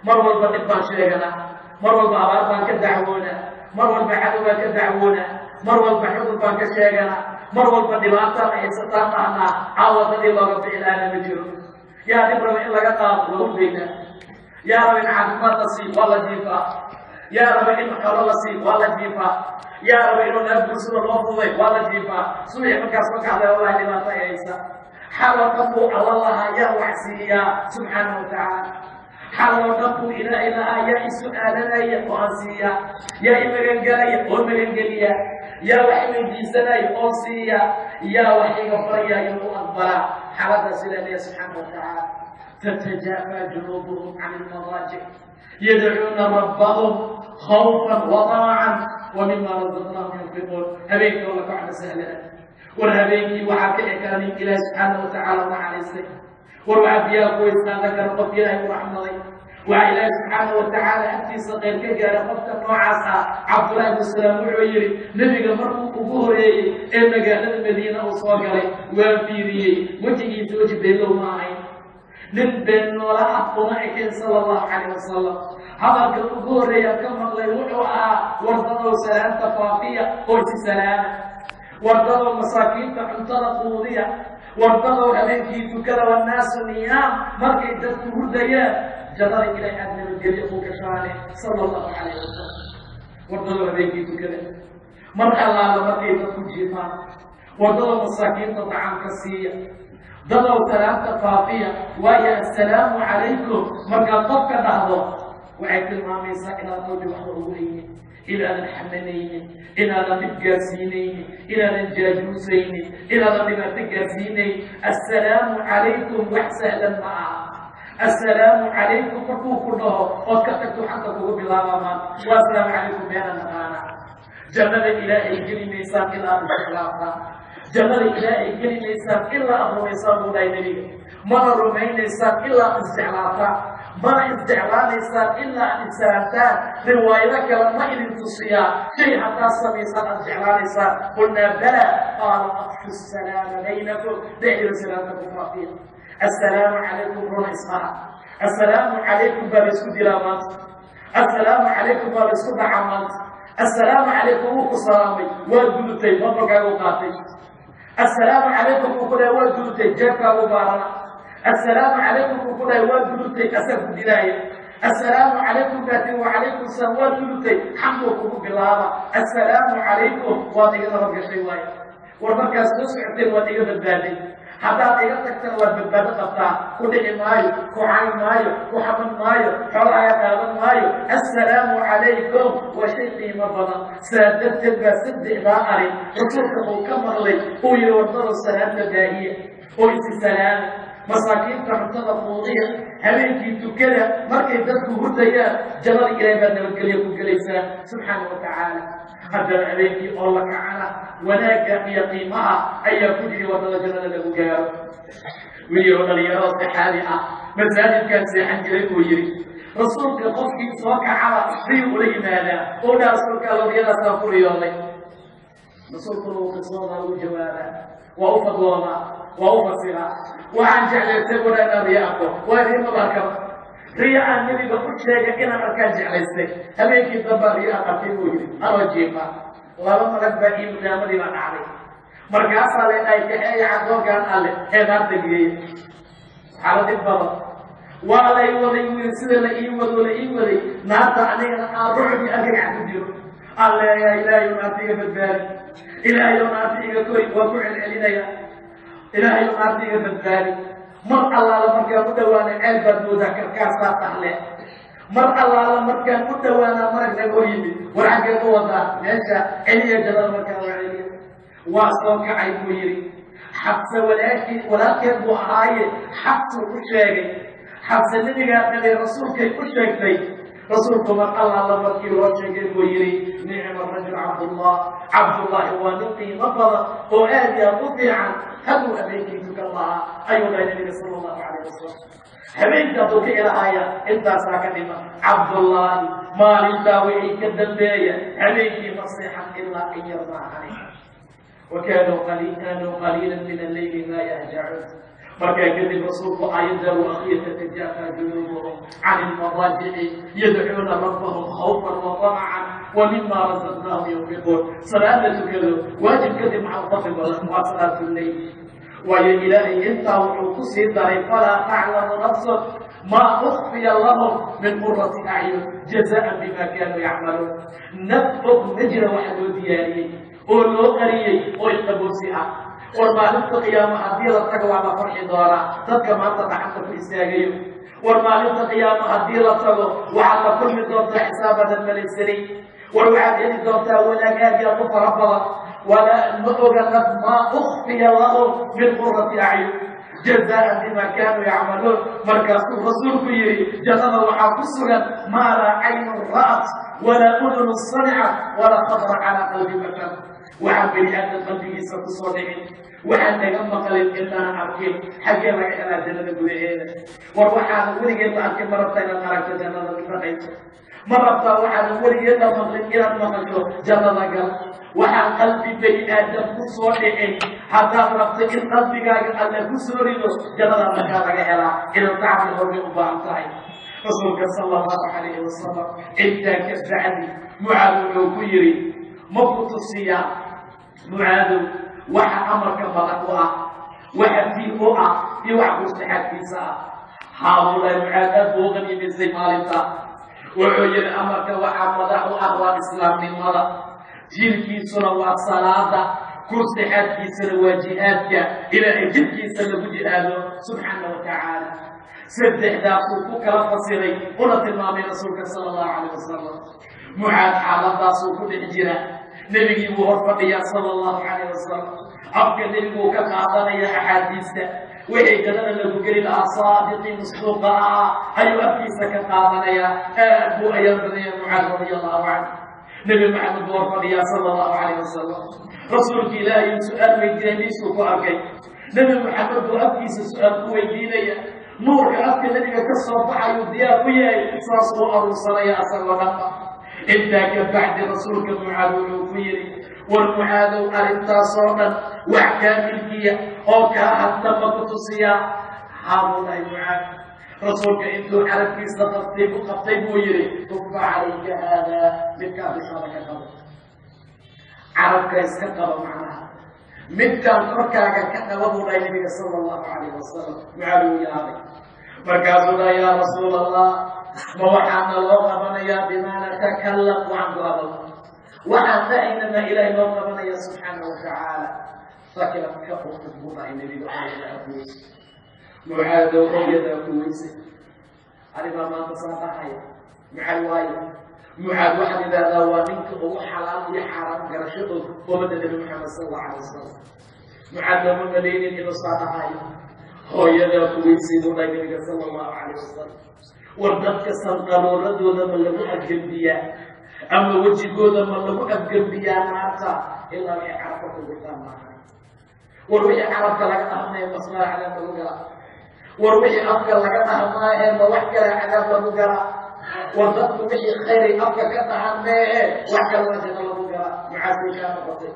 مروا البطبان شرقنا مروا البعبان كدعونا مروا البحثبان كدعونا مروا البحثبان كشرقنا مروا البطبان كيستطاقنا عوض الله رب العالمين مجرم يا إبراهيم إلا قطاب وهم بينا يا رب إن عافمات نصيب والله جيفا يا رب إن حول نصيب والله جيفا يا رب إن نبص الله فضيك والله جيفا سوريا مكاسبك على والله لما تأيسا حاول قبو الله يا وحسيا سبحانه وتعالى حاول قبو إلى يا سؤالنا يا وحسيا يا إمرين قليا ومرين قليا يا وحي جيسنا يا يا وحي غفريا يا مؤبرا حاول سلالي سبحانه وتعالى تتجافى جنوبهم عن المضاجع يدعون ربهم خوفا وطمعا ومما رزقناهم ينفقون هبيك والله كعب سهلا والهبيك وعكئ كان إلى سبحانه وتعالى وعلى السيد والوعبياء وإسنا ذكر قفياه ورحمه وإلى سبحانه وتعالى أنت صغير كجار قفت نوعاسا عبد الله بن سلام وعيري نبي مرقو قبوري إن قال المدينة وصاقري وفيري وجهي زوج بيلو معي نبن ولا حقنا إكين صلى الله عليه وسلم هذا القبور يكمل ليوحوا وردوا سلام تفاقية قلت سلام وردوا مساكين فانطلقوا ضيا وردوا أمينكي تكلا والناس نيام مركي تذكر ديان جدر إلى أدنى الجريق كشانه صلى الله عليه وسلم وردوا أمينكي تكلا مرحى الله مركي تذكر جيفان وردوا مساكين تطعام كسية ضلوا ثلاثة فاقية ويا السلام عليكم مرقى طبك نهضه وعيد الماميسة إلى طول وحضورين إلى الحمنين إلى النبقاسينين إلى الجاجوسين إلى النبقاسينين السلام عليكم وحسهلا معه السلام عليكم فكوك الله وكتبت حتى فوق بالغامان والسلام عليكم بيانا نغانا جمال إلهي جري ميساق إلى الإخلاقات جمال إلهي جري ميساق إلا أمر ميساق ولاي نبيه من الرمين ميساق إلا استعلاقا ما استعلان إنسان إلا أن إنسانتان رواية لما إذن تصيا شيء حتى سميسان استعلان إنسان قلنا بلى قال أخشوا السلام بينكم دعوا سلامكم رفيق السلام عليكم روح اسمها السلام عليكم بابسكو دلامات السلام عليكم بابسكو دعامات السلام عليكم وكو سلامي وادلتي مبرقا وقاتي السلام عليكم وكو وادلتي جبكا وبارنا السلام عليكم وكو وادلتي كسف دلاية السلام عليكم باتي وعليكم السلام وادلتي حموكم بالله السلام عليكم وادلتي ربك شيواي وربك سوسعتين وادلتي البادي haddaad iga tagtana waad badbaado qabtaa ku dhici maayo ku cayn maayo ku xaban maayo xoolahaya qaadan maayo assalaamu calaykum waa shay qiimo badan saa darteed baa saddexdaa arin rasuulka uu ka maqlay uu yihi wadada salaada baahiya oo isi salaama masaakiinta cuntada fuudiya habeenkii tukada markay dadku hurdayaan jannada ilaahay baad nabadgelyo ku gelaysaa subxaana wa tacaala haddana habeenkii oo la kacana wanaagga iyo qiimaha ayaa ku jiri wadada jannada lagu gaaro wiiloo dhalinyaroo saxaabi ah masaajidkaan seexan jiray buu yidhi rasuulka qofkii soo kacaba riyuu ula yimaadaa oo dhaa rasuulka allodiyadaasaan ku riyooday rasuulkuna uu qisoodaa uu jawaabaa waa u fadloodaa waa u fasiraa waxaan jeclaystay buna inaan riyo arko waa riyo mabarkaba riyo aan nebiga u sheegay inaan arkaan jeclaystay habeenkii dambaa riyo aan arkay buu yidhi anoo jiifa laba malag baa ii mudaamadii baa dhacday markaasaa le ay kaxeeya caddoonkaan alle ee naarta geeya xaaladin badan waa lay waday wiil sida la ii waday naarta anigana aan rucbi argagax ku jiro alleeyaa ilaahayow naarta iga badbaadi ilaahayow naarta iga koy waa ku celcelinaya ilaahayow naarta iga badbaadi mar allaala markaan u dhawaanay ceel baad moodaa karkaasaa tahle mar allaala markaan u dhawaanaa marag naga hor yimid war xaggeed u wadaa meesha celiya jannada markaan waa celiya waa soo kacay buu yidhi xabse walaalkeed buu ahaaye xabsuu u sheegay xabse nebigaa dhalay rasuulkay u sheegtay rasuulku mar allaala markii loo sheegay buu yidhi nicma rajul cabdullaahi waa nin qiimo badan oo aad iyo aad u fiican haduu habeenkii tukan lahaa ayuu dhahay nabiga sala allahu calayh wasalam habeenka hadduu ka ilahaaya intaasaa ka dhima cabdullaahi maalintaa wixii ka dambeeya habeenkii ma seexan ilaa an yarmaahani وكانوا قليلا من الليل ما يهجعون مركا كذب رسول آيات وأخيه تتجافى جنوبهم عن المضاجع يدعون ربهم خوفا وطمعا ومما رزقناهم ينفقون صلاة كذب واجب كذب مع الطفل وصلاة الليل ويا إلهي انت وحوكسي الدار فلا تعلم نفس ما أخفي لهم من قرة أعين جزاء بما كانوا يعملون نفق نجر وحد دياري oo loo qariyay oo isqabosi ah war maalinta qiyaamaha haddii la tago waa la farxi doonaa dadka maanta gacanta ku istaagayo war maalinta qiyaamaha haddii la tago waxaad la kulmi doontaa xisaabadan malaysanin war waxaad heli doontaa wanaag aad iyo aad u fara badan walaa ma ogana maa ukfiya lahum min qurati acyun jazaan bima kaanuu yacmaluun markaasuu rasuulku yidhi jannada waxaa ku sugan maa laa caynun ra'at walaa udunu samicat walaa khabra calaa qalbi bashar waxaan bini aadam qalbigiisa ku soo dhicin waxaan naga maqlin inaan arkin xaggee laga helaa jannada gudaheeda war waxaana weligeedla arkin ma rabtaa inaad aragto jannada dhaqayso ma rabtaa waxaana weligeedla maqlin inaad maqasho jannada gal waxaan qalbi bini aadam ku soo dhicin haddaad rabto in qalbigaaga alla ku soo rido jannada markaa laga helaa inaad tacbi horbay u baahan tahay rasuulka sala allahu calayhi wasalam intaa ka bacdi mucaad wuxuu ku yidhi ma ku tusiyaa mucaadow waxa amarka badan u ah waxa diin u ah iyo wax mustaxabkiisa ah haabulay mucaad aad buu qaniimisay maalinta wuxuu yidhi amarka waxaa madax u ah waa islaamnimada diinkiisuna waa salaada kursaxaadkiisana waa jihaadka ilaahay jidkiisa lagu jihaado subxaana wa tacaala saddexdaasuu ku kala fasiray una tilmaamay rasuulka sala allahu calayh wasalam mucaad xaaladaasuu ku dhex jira nebigii buu hor fadhiyaa sala allahu calayh wasalam afka nebiguu ka qaadanaya axaadiista wixii jannada lagu geli lahaa saadiqii masduuqa ah ayuu afkiisa ka qaadanayaa aad buu ayaan badaya mucaad radia allahu canhu nebi maxamed buu hor fadhiyaa sala allahu calayh wasalam rasuulka ilaahay su-aal weydiinay miisuu ku arkay nebi maxamed buu afkiisa su-aal ku weydiinaya نور كأفك الذي كالصباح يضيع فيه إصاصه أو صليا أسر إنك بعد رسولك معاذ وفيري والمعاذ أرنتا صونا وأحكام الكية أو كأحد مقتصية حاضر المعاذ رسولك إنتو عرفك استطيب ويري كف عليك هذا منك بصارك قبل عرفك استقبل معناها منك فركاك كتبه النبي صلى الله عليه وسلم معاذ يا أبي مركزنا يا رسول الله ووحنا الوقفنا يا بما نتكلم عن الله وحنا إنما إلهي الوقفنا يا سبحانه وتعالى فكلم كفر تثبت النبي عليه الأبوس معاذ وقيد كويس أنا ما تصابح مع الوايد معاذ واحد إذا ذوانيك هو حلال يحرم قرشته ومن النبي محمد صلى الله عليه وسلم معاذ من مدينة إذا صابح هو يدا كويس من النبي صلى الله عليه وسلم وردك سنقلوا ردونا من لم أجنبيا أما وجهونا من لم أجنبيا نعطى إلا ما يعرفك القرآن معنا وروي عرفك لك أهمي مصنع على ملوكرا وروي أفكر لك أهمي موحكرا على ملوكرا وردك وحي خيري أفكر كتهمي وحكر وجه ملوكرا معاذ كان بطيء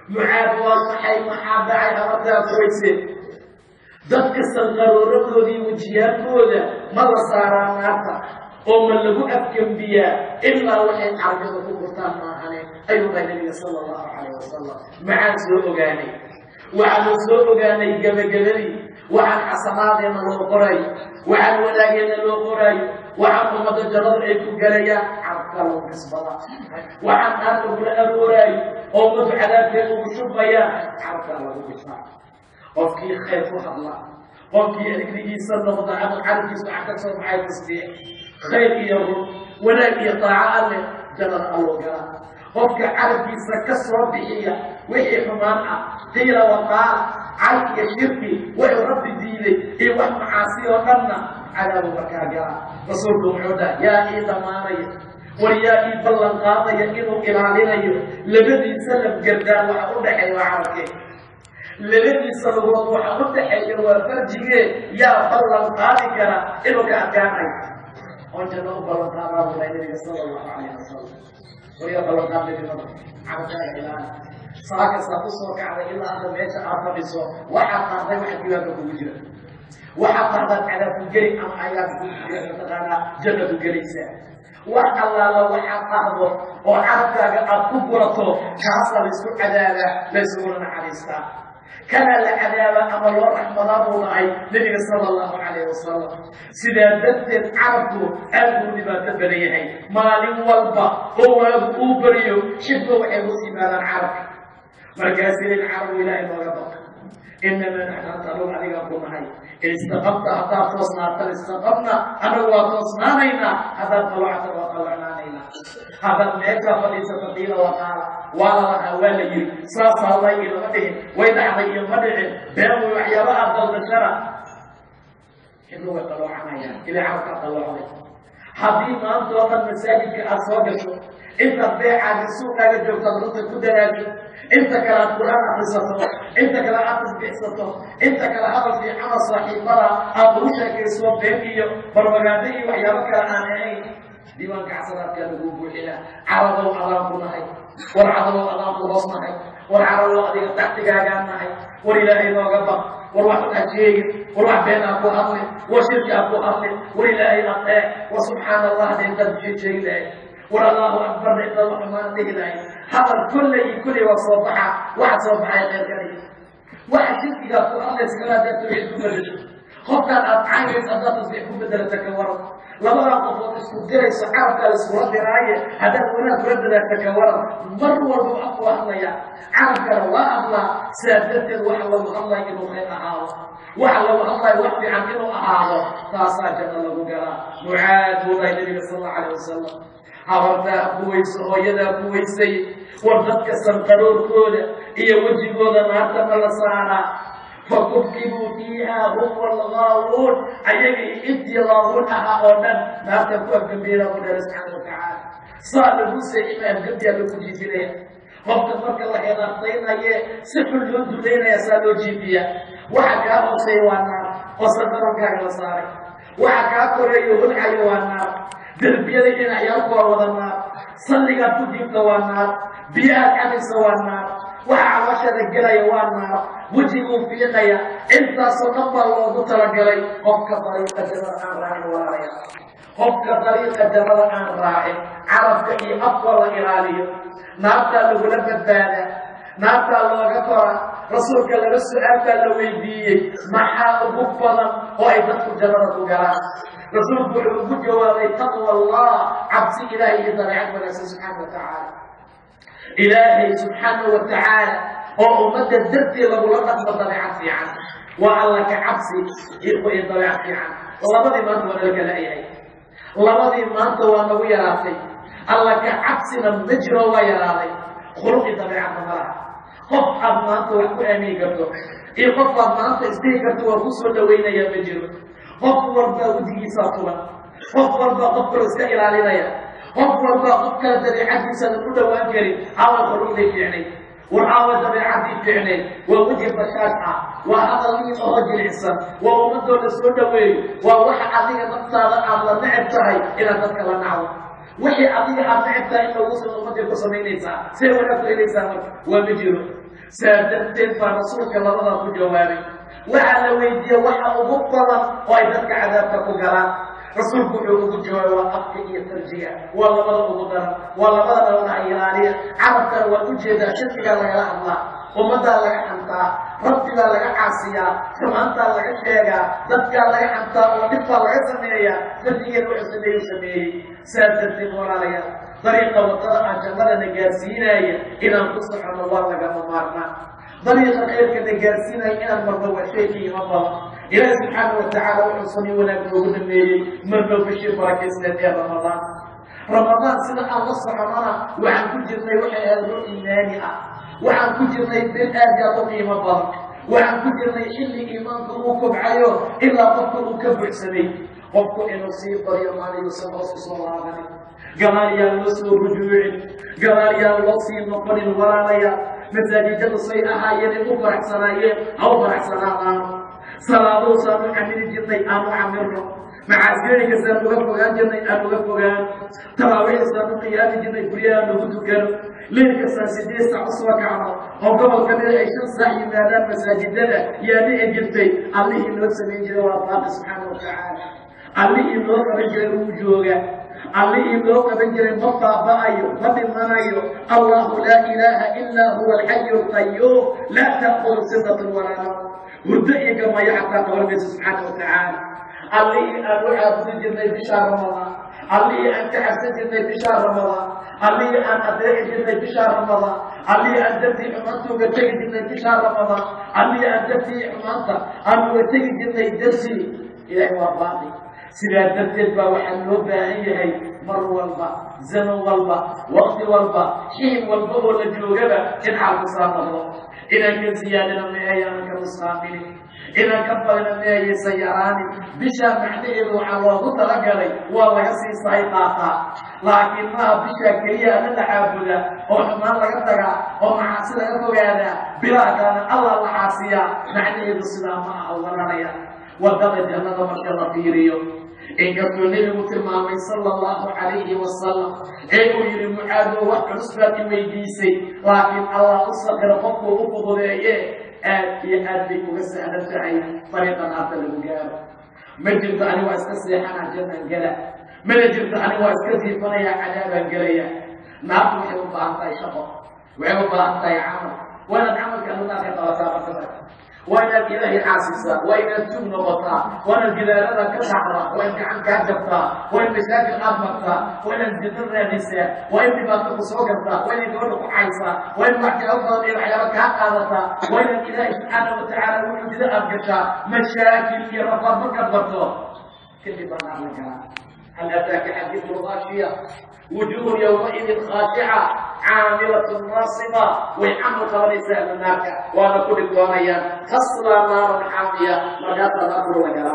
معاذ وصحي محابة عرفتها كويسين dadka sanqarooradoodii wajiyaalkooda ma la saaraa naarta oo ma lagu afgembiyaa ilaa waxay carabada ku gurtaan maahane ayuu dhahay nabiga sala allahu calayh wasalam maxaan soo ogaanay waxaanu soo ogaanay gabagabadii waxaan xasanaadeena loo qorayo waxaan wanaageena loo qorayo waxaan ummadda jannada ay ku galayaan carabka loo kasbada waxaan naarta kula arooraayo oo ummadu cadaabkeeda ugu shubayaan carabka lagu gurtaa qofkii khayr ku hadla qofkii adigrigiisa noqda ama carabkiisa waxa ka soo baxay tasbiix khayr iyo run wanaag iyo taaca alleh jannada alloo gala qofka carabkiisa ka soo bixiya wixii xumaan ah qiila waqaal carab iyo shirki wuxuu rabbi diiday iyo wax macaasi oo dhanna cadaabu markaa gala rasuulku wuxuu dhaha yaa ii dhammaanaya war yaa ii ballan qaadaya inuu ilaalinayo labadiisa lafgardaan waxa u dhexeeya waa carabkee labadiisa lugood waxa u dhaxeeya waa farjigee yaa ballan qaadi kara inuu ka adkaanayo oo janno u ballan qaadaa buu dhahay nabiga sala allahu calayhi wasalam wariyaa ballan qaadnay nimada carabkaaga ilaali saa kastaa ku soo kacday ilaa hadda meesha aad fadhiso waxaad qaadday waxa diiwaanka kugu jira waxaad qaadaad cadaab ku geli ama ayaad mataqaanaa janna ku gelaysaa wax allaala waxaad qaado oo carabkaaga aad ku gurato kaasaa laysku cadaabaa laysuguna naxariistaa كان العذاب أمر ورحمة الله النبي صلى الله عليه وسلم سيدا بدت عرفه أبو لما تبريه مال والبا هو أبريو شبه وحيو سيبان العرب مركزين العرب إلى إبارة إنما نحن نطلب عليك أقول هاي إن استقمت حتى توصنا حتى استقمنا أنا وتوصنا لنا هذا طلعت وطلعنا لنا هذا المعجة فليس فضيلة وقال ولا أولي صاص الله يلمده ويدعى يلمده بينه وحيابا أفضل بشرة إنه طلعنا يعني إلى عرق طلعنا حبيب ما أنت وقت مساجد كأسواقه أنت بيع على السوق على الجو تدرس كدراجه أنت كلا القرآن أحسطه أنت كلا أحسط بحسطه أنت كلا هذا في حمص صحيح مرة أبوشك يسوى بيني برمجاني وحيابك أنا ديوان كعصرات كانوا يقولوا لنا عرضوا أمام الله ورعضوا أمام الله ورعضوا أديك تحت جاجنا ولله نوقف وروح الأجير وروح بين أبو أهل وشرك أبو أهل ولله أطاع وسبحان الله أنت بشيء له والله أكبر إن الله ما نتهي هذا كل وصبح واحد صبح غير كريم واحد شرك أبو أهل سكرات توحيد كل خفت أتعايز أن تصبح بدل تكورت لما قفوت اسكدري سحاب قال اسكورات دراية هذا هنا بدل تكورت مروا أقوى الله عرف الله الله سادت الوحي والله إنه خير أعاوه وحلا والله يوحي عن إنه أعاوه تاسا جنة له قرار معاذ والله النبي صلى الله عليه وسلم حضرتها كويس هويدا كويسي وردتك سنقرور كودا هي وجه كودا نارتا ملسانا فكبكبوا فيها هم والغاوون أيجي إنتي غاوون أهاونا ما تكون كبيرة ودرس سبحانه وتعالى صار المسيح إمام قبيا بكجي فيها وقت فرق الله يغطينا سحر الجند لنا يسالو جيبيا وحكاهم سيوانا وصدرك على صارك وعكاكر يهون حيوانات دربية لكن عيالك ووضنا صلي قد تجيب توانات بيئات عن السوانات وعواشة الجرى يوانات وجههم في غيا انت صدق الله ترى قفك طريقة جمال راعي ورايا قفك طريقة جمال راعي عرفت اي افضل إيرانية نابتا لغلب الدانة نابتا لغترى رسولك لرسول أبتا لويدية محاق بفضا وإذا جمال تقرأ رسول بحب جوابي تقوى الله عبسي إلهي طبيعة ونسى سبحانه وتعالى إلهي سبحانه وتعالى وأمد الدرتي لغلقة بطبيعة في عنه وألك عبسي إخوة طبيعة في عنه الله بذي ما أنت ولك لا إيهي الله بذي ما أنت وأنه يراتي ألك عبسي من نجرى ويراتي خلقي طبيعة مرة قف ما أنت وحكو أمي قبله قف ما أنت استيقظت وفصل وين يمجر قفور باودي ساطلا قفور بقفر اسكا علينا قفور بقفر دبيعتي سنقول وانكري على خروج فيعني وعاود دبيعتي فيعني ووجه بشاشة وهذا اللي أهج الحسن ومد الأسود وين ووحى عليه نقطة على النعب تاعي إلى تذكر النعوة وحي عليه النعب تاعي إنه وصل ومد القصمين إنسان سيونا في إنسان ومجيره سادتين فرسولك الله في جوابي وعلى ويدي وحا أبطلا وإذا عذابك قران رسول بحوه الجواب وأبكي ترجيع والله بلا أبطلا والله بلا أبطلا إيرانية عرفت وأجد شركك لك الله ومدى لك حمتا ربك لك عاصية سمعنت لك شيئا ذاتك لك حمتا ونفى لك سمية ذاتك روح سمية سادتين وراليا طريقة وطرق جمال نجاسينا إلى نقصح عن الله لك ممارنا طريقة خير كنجاسينا إلى المرضى والشيء مطلع إلى سبحانه وتعالى وحصني ونبنوه من في الشيء بركسنا رمضان رمضان سنة الله سبحانه وعن كل جرني وحي هذا إيماني وعن كل جرني بالآجة قيمة برك وعن كل جرني حل إيمانك وكب عيو إلا قفك وكب عسني قفك إنه سيب طريق مالي وسنة صلى الله عليه قال يا الوصل رجوعي قال يا الوصي نقل الورانيا مساجد الصيحة يلي أفرح صنايين أو فرح صنايين صلاة صلاة عمل جنة أمو عمره مع ذلك سنوقفان جنة أمو غفوان تراويح صلاة قيام جنة بريان وفتكر ليك ساسديس عصوك عمر أو قبل كبير عيشان صحي مالا مساجدنا يعني أجلتي الله النفس من جواب سبحانه وتعالى الله النفس من جواب عليه لوك بنجر مطا بايو مدمنايو الله لا إله إلا هو الحي القيوم لا تأخذ سنة ولا نوم ودعي كما يحتاج ربي سبحانه وتعالى عليه أروح أبدي جنة بشهر رمضان عليه أن تحسن جنة بشهر رمضان عليه أن أدرك جنة بشهر رمضان عليه أن تبدي حمانته وتجي جنة بشهر رمضان عليه أن تبدي حمانته أن وتجي جنة درسي إلى واباقي سيدا ترتبا وحن لو باهي مر والبا زمن والبا وقت والبا حين والبا ولا جوجبا إن عرف صار الله إذا كان زيادة من أيامك مصابين إذا كفر من أي سياراني بشا معنى الوحوض ترقلي والله يسي صيقاقا لكن ما بشا كريا نتعابدا وحمان لقدقا ومعاصي لقدقا بلا كان الله الحاسية معنى السلام أولا وقال جنة ما شاء الله في ريو إن كنت النبي متمامي صلى الله عليه وسلم أيقول للمعاد وقت نسبة ويديسي لكن الله أصدر قفه وقفه لأيه آدي وسأل سعي طريقا آخر المجاب من جلد أني وأستسلح أنا جنة جلا من جلد أني وأستسلح فنيا عذابا جليا نعم وحيو بأنتاي شقق وحيو بأنتاي عمل وانا العمل كانوا ناقض وسابقا وإن الإله حاسسا وإن التوم نبطا وإن الجلالة كشعرا وإن كعن كعجبتا وإن مساجد أبمتا وإن الجدر نساء وإن بباطق صغرتا وإن دولك حيصا وإن معك أفضل إلى حيالك هكذا وإن الإله سبحانه وتعالى وحجد أبجتا مشاكل يرفض مكبرته كيف يبقى لك هل أتاك حديث الغاشية وجوه يومئذ خاشعة عاملة ناصبة ويحمل خبريسة من النار وأنا كل الدوانية تصلى نار حامية مجاتا نظر وجراء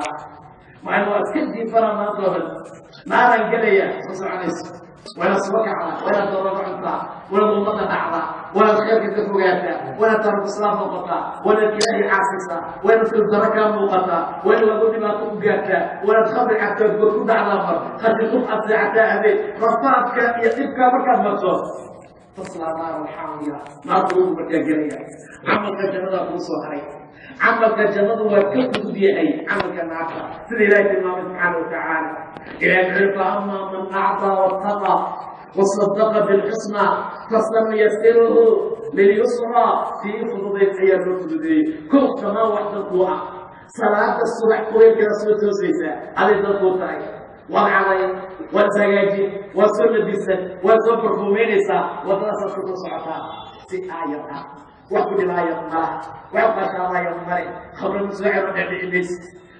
مع أنه أسكت فرما ظهر نارا قليا صلى الله عليه وسلم ولا سبكها ولا ضرب عنها ولا ضمن دعوة ولا الخير كتفوقاتها ولا ترك الصلاة مقطع ولا الإله حاسسة ولا تدركها مقطع ولا يقول ما تبقاتها ولا تخبر حتى تقول على الأمر قد تبقى أسلحتها هذه رفاتك يتبقى مركز مقصود تصلى نار الحامية ما تقول مكاجرية عملك جنة بوصو عليه عملك الجنة وكيف تبيعي عملك النعفة سيدي الله الله سبحانه وتعالى إلى أن فأما من أعطى واتقى وصدق بالحسنى فسنيسره لليسرى في فضل الحياة الرسل كل كما وحد القوة صلاة الصبح قوية كرسول توسيسة هذه الضوء والعلي والزجاجي والسنة بالسن والزبر فومينيسا ودراسة الصعفاء في آية وحد لا يطمع وحد لا يطمع خبر المسوعر والإبليس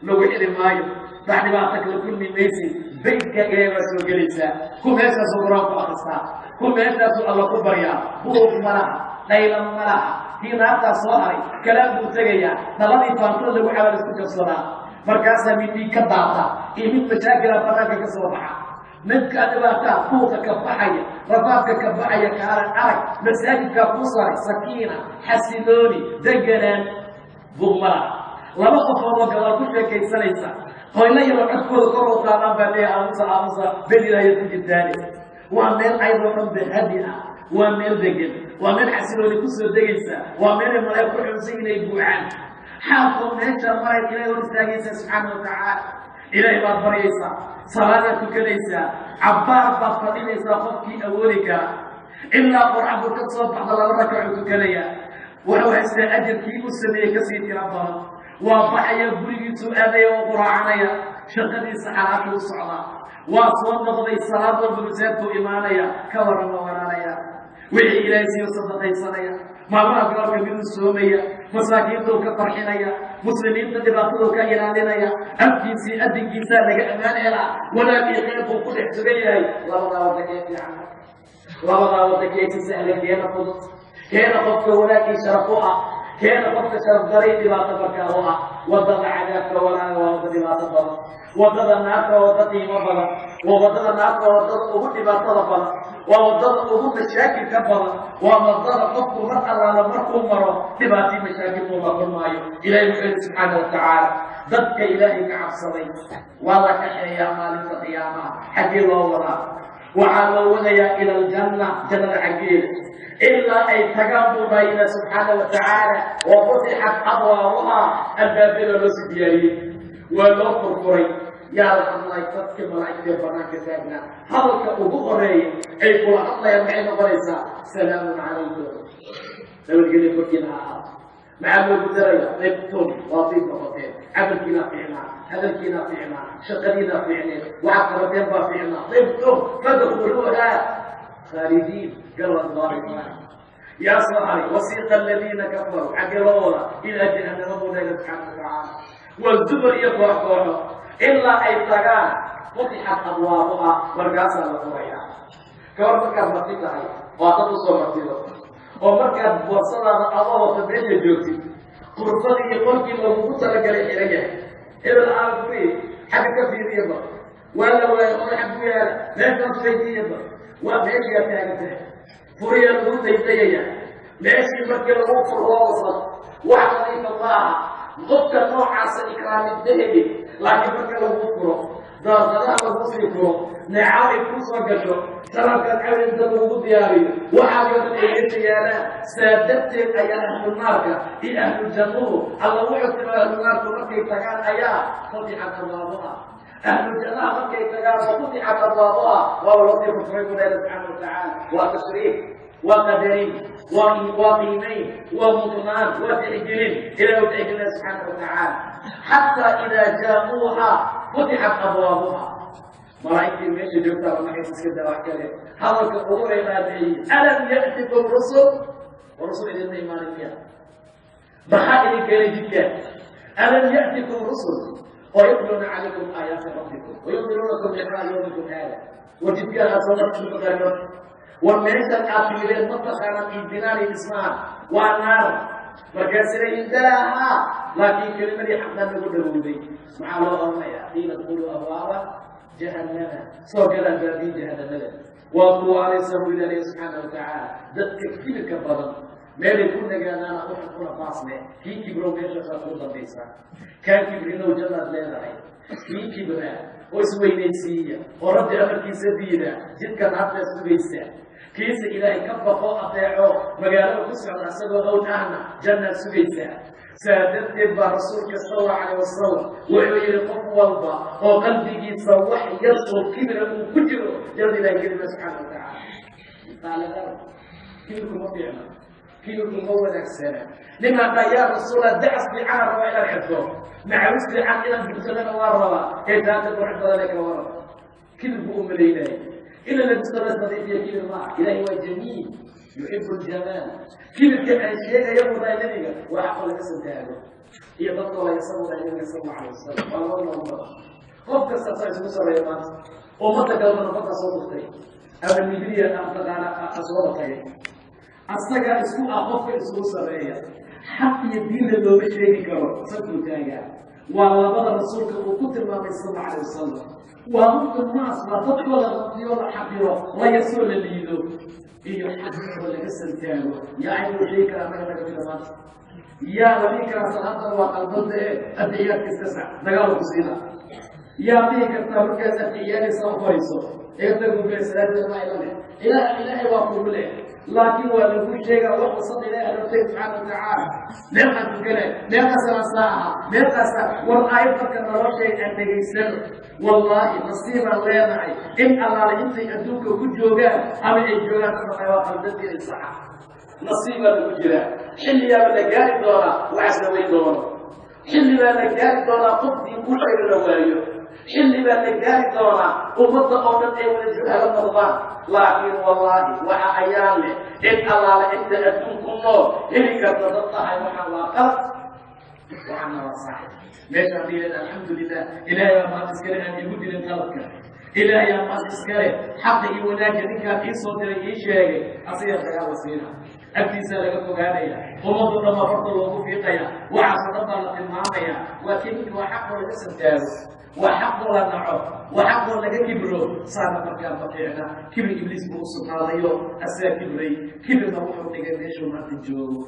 لو وحد المايو بعد ما تكل كل من ميسي بيتك إيه مسؤول جلسة كم هذا سكران فأخصها كم هذا سؤال الله كبريا هو ملاها ليلا ملاها في نهار صهري كلام متجيا نلقي فانتو اللي وحول اسكت الصلاة مركزها ميتي كداتا إيمت مشاكل أفراك كسوبها منك أدباتا فوق كبحية رفاقك كبحية كارن أرك مساجد كبصر سكينة حسنوني دقنا بغمرة لما خفوا قالوا كل شيء كيسليسا قال لي لو أذكر قرة قام بدي أمسى بدي لا يسجد ذلك وأمين أيضا من بهدئة وأمين دقن وأمين حسنوني كسر دقنسا وأمين الملائكة حسين يبوعان حاطوا نهجة مرة إلى ورساقيسا سبحانه وتعالى إلى إباد بريسا صلاة كنيسة عبار بطلينيسا خفكي أولك إلا قرعب القصة بعد الله ركعوا كنيا ولو حسن أجر كي مسلمية كسيتي ربها وضحيا بريد سؤالي وقرعنيا شغلي سحرات الصعداء وصوت نضي الصلاة والبرزات إيمانيا كورنا ورانيا وحي إلهي وصدقي صنيا ما أقرأ من السومية مساكين توك فرحينيا مسلمين تدباتو كإيرانيا أبكيسي أدكيسا لك أمان إلا ولا بيخيركم كل احتبالي الله وتكيت يا عم الله وتكيت سهلة كينا قدس كينا قدس ولاكي شرفوها كينا قدس شرف دريد ما تفكروها وضد عذابك ولا وضد ما تفكر وضد النار وضد مبلا وضد النار وضد أبوك ما تفكر ووضد أبوك مشاكل كبرا ووضد قدس مرأة على مرأة مرة تباتي مشاكل ومقر مايو إلهي محمد سبحانه وتعالى ضدك إلهي كعبصرين والله كحيا مالك القيامة حكي الله وراء وعلونا إلى الجنة جنة عقيل إلا أي تقابل بين سبحانه وتعالى وفتحت أبوابها البابل الرسديين والأخر فري يا رب الله يفتك ملائكة بناك سابنا هلك أبغري أي قول الله يمعين بريسا سلام عليكم لو الجنة فتنها مع المبترية طيبتون وطيبة فطيب عمل كنا فعنا هذا الكنا فعنا شقلنا فعنا وعقرتين فعنا طيبتون فادخلوها خالدين قال الله يا صاحبي وسيق الذين كفروا عقلونا إلى جهنم ربنا سبحانه وتعالى والزبر يطرحونه إلا أي تغان فتحت أبوابها مرقاسا لقرية كوربك المطيقة هي واتتصوا مرتبط ومركز وصلنا الله وتبعيش الجوتي قرصاني يقولك لو قلت لك الحرية إذا الآن فريد حاجة كثير يضر ولا حبويا لا تنصيد يضر وماشي يا تاجته فريا الغوث يتيجا ماشي مكة الغوث الوسط وحديث الله ضبط نوع عسى إكرام الذهبي لكن مكة الغوث دار الغوث يكرو نعاوي كوسا قشو ترك العين انت موجود دياري وحاجة الإيمان يانا سادت أيام أهل النار في أهل الجنة الله وحسب أهل النار تركي تكان أيام فتحت أبوابها أهل الجنة مكة تكان وفتحت أبوابها وهو لطيف فريق الله سبحانه وتعالى وتشريف وقدرين وقيمين ومطمان وتأجلين إلى وتأجل الله سبحانه وتعالى حتى إذا جاءوها فتحت أبوابها ملائكة ماشي جبتها وما يحسس كده وحكاية هذا كقول عبادي ألم يأتكم رسل ورسل إلى الإيمان فيها بحائل كريدك ألم يأتكم رسل ويتلون عليكم آيات ربكم وينذرونكم لقاء يومكم هذا وجدك أصابت المتغيرات والميت الآخرين المتخانة في بنار الإسلام والنار وكسر انتهى لكن كلمة حقا نقول له مع الله حين تقول أبوابا جهنم سوق الأنبياء جهنم وقوا عليه سبيل الله سبحانه وتعالى ذات كثير كبرا ما يكون نجانا أنا أحكون فاصلة في كبروا بيشة تقول ضبيسا كان كبرنا وجنة لا رأي في كبرنا وسوي نسية ورد أمر كيس دينا جد كان عبد سويسة كيس إلهي كبقوا أطيعوا مقالوا كسر أسدوا غونانا جنة سويسة سادت إبا رسولك صلى الله عليه وسلم وعير قف والبا وقلبك يتصوح يصل كبرا وكجره يرضي الله كلمة سبحانه وتعالى قال لا كيفكم مطيعنا كيفكم أول أكسنا لما قال يا رسول الله دعس بعار وإلى الحفظ مع وسط عن إلى البسلة والروا إذا تبرع ذلك ورا كل بؤم الإلهي إلا الذي استرسل في يمين الله إلهي هو جميل يحب الجمال كيف الشيء يمر إليك وأحقل اسم تاعه هي بطل الله يصور إليك صلى الله عليه وسلم والله الله قف قصة موسى ريمان ومتى قال من بطل صوتك أما النبي أن تقال أصواتك أصدق اسمه أخف اسمه سرية حتى يدين اللي بشيء كبر صدق تاعه والله بدل رسولك وكتر ما صلى الله عليه وسلم وأنت الناس لا تطلب ولا حقيرة لا يسول اللي يدوك إيه حديث ولا قصة كانوا يا عيني وشيك أنا لك كلمات يا وليك صلاة وقلبت أدعيات تسع نقالوا بسيطة يا بيك التمركز أدعيات صوف ويصوف يقدروا بسلام ما إلهي وقول له لكن ولو شيء وصل إلى الله سبحانه وتعالى نبقى نقول نبقى ساعة نبقى ساعة والآية فكر شيء أن يسلم والله نصيب الله معي إن الله أنت أدوك وجوجا أم الجوجا تبقى وقلبك الصحة نصيب الوجرة حل يا بلغاري دورا وعسوي دورا حل يا بلغاري دورا قبضي كل شيء روايه حل يا بلغاري دورا ومضى أولا أيوة الجوهر المرضان لكن والله وحيان له إن الله أنت أدوك النور إليك تضطح محاوقات وعنا وصاحب ليش عندنا الحمد لله إلهي ما تسكره أن يقول لي الخلق إلهي ما تسكره حتى يولاك ذيك في صوت الإشياء أصير يا وسيلة أكتسى لك فقاليا ومضى ما فرط الوقوف في قيا وعصى ضبط المعامية وكنك وحق لجسد تاوس وحق لنعه وحق لك كبره صار مكان بطيعنا كبر إبليس بوصل هذا أسا كبري كبر ما وحو تقديش وما تجوه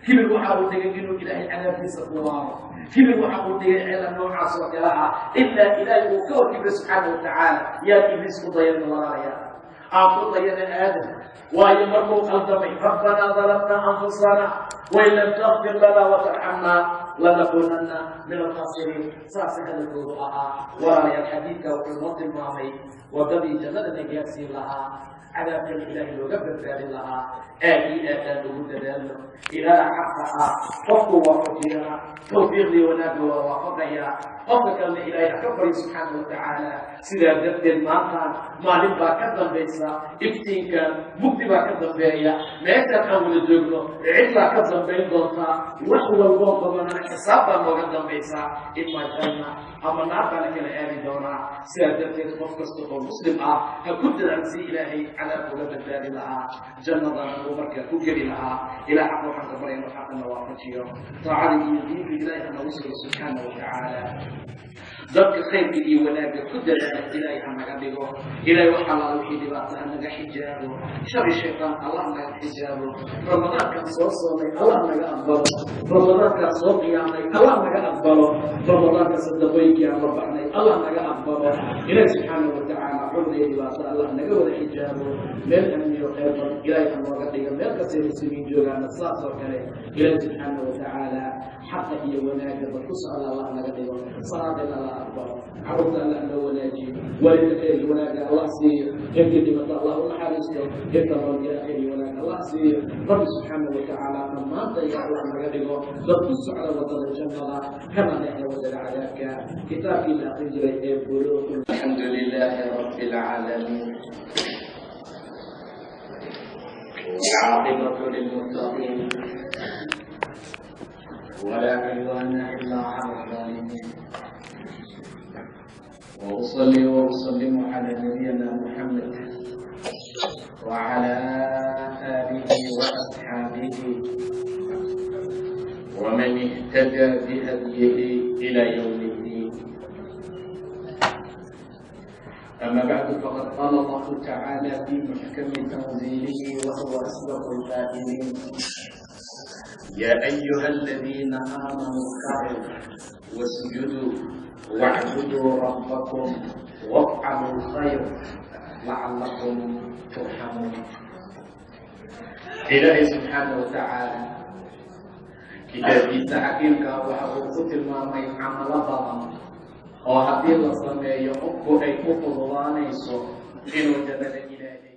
كبر وحاول تقدينه إلهي على في سقواره كبر وحاول تقدينه على نوع عصوك لها إلا إلهي وكو كبر سبحانه وتعالى يا إبليس قضيان الله أعطوا ضيان آدم ويمروا قلبي ربنا ظلمنا أنفسنا وإن لم تغفر لنا وترحمنا لنكونن من الخاسرين ساسها الوضوء ورأي الحديث وفي الموت الماضي وقبل جلد نجاسي لها على كل إله وقبل ذلك لها آيات وجود ذلك إلى حقها وقوة وقتها توفيق لي ونبي ووافقها وفق الإله كبر سبحانه وتعالى سيدا جد الماقان ما نبقى كذب بيسا ابتين كان مكتبا كذب بيا ما يكتب أول الجبنة عدلا كذب بين ضغطا وحوى الوضع من حسابا وقدم بيسا إما جانا أما نعطى لك الآية دونا سيدا جد مفكسته المسلم كنت أنسي إلهي على قلوب البلاد لها جنة ومركة كبير لها إلى حق وحق مريم وحق النوافجية طاعة يدين إلهي أن وصل سبحانه وتعالى ذلك خير لي ولا بقدر إلهي أن أقبله إلهي وحلال وحيد بأطلع أنك حجابه شر الشيطان الله أنك حجابه رمضان كان صوت صومي الله أنك أقبله رمضان كان صوت قيامي الله أنك أقبله رمضان كان صدقويك يا رب عني الله أنك أقبله إلهي سبحانه وتعالى حر لي بأطلع الله أنك ولا حجابه من أمني وخير إلهي أن أقبله من كثير المسلمين جوغان الصلاة وكريه إلهي سبحانه وتعالى حتى هي وناك بخصوص الله أنك أقبله صلاة الله أكبر عرض الله أنه وناجي وللخير وناك الله سير يمكن لمن الله ومحارسته يكتر إلى خير وناك الله سير رب سبحانه وتعالى ما ضيع الله أنك أقبله بخصوص على وطن الجنة كما نحن وزل عذابك كتاب الله أنجل بلوغ الحمد لله رب العالمين والعاقبة للمتقين ولا عدوان إلا على الظالمين وأصلي وأسلم على نبينا محمد وعلى آله وأصحابه ومن اهتدى بهديه إلى يوم الدين أما بعد فقد قال الله تعالى في محكم تنزيله وهو أصدق القائلين يا أيها الذين آمنوا اركعوا واسجدوا واعبدوا ربكم وافعلوا الخير لعلكم ترحمون. إلهي سبحانه وتعالى kita bisa akhirkan waxa uu ku tilmaamay camalo badan oo haddii la sameeyo qofku ay ku fududaanayso inuu jannada ilaahay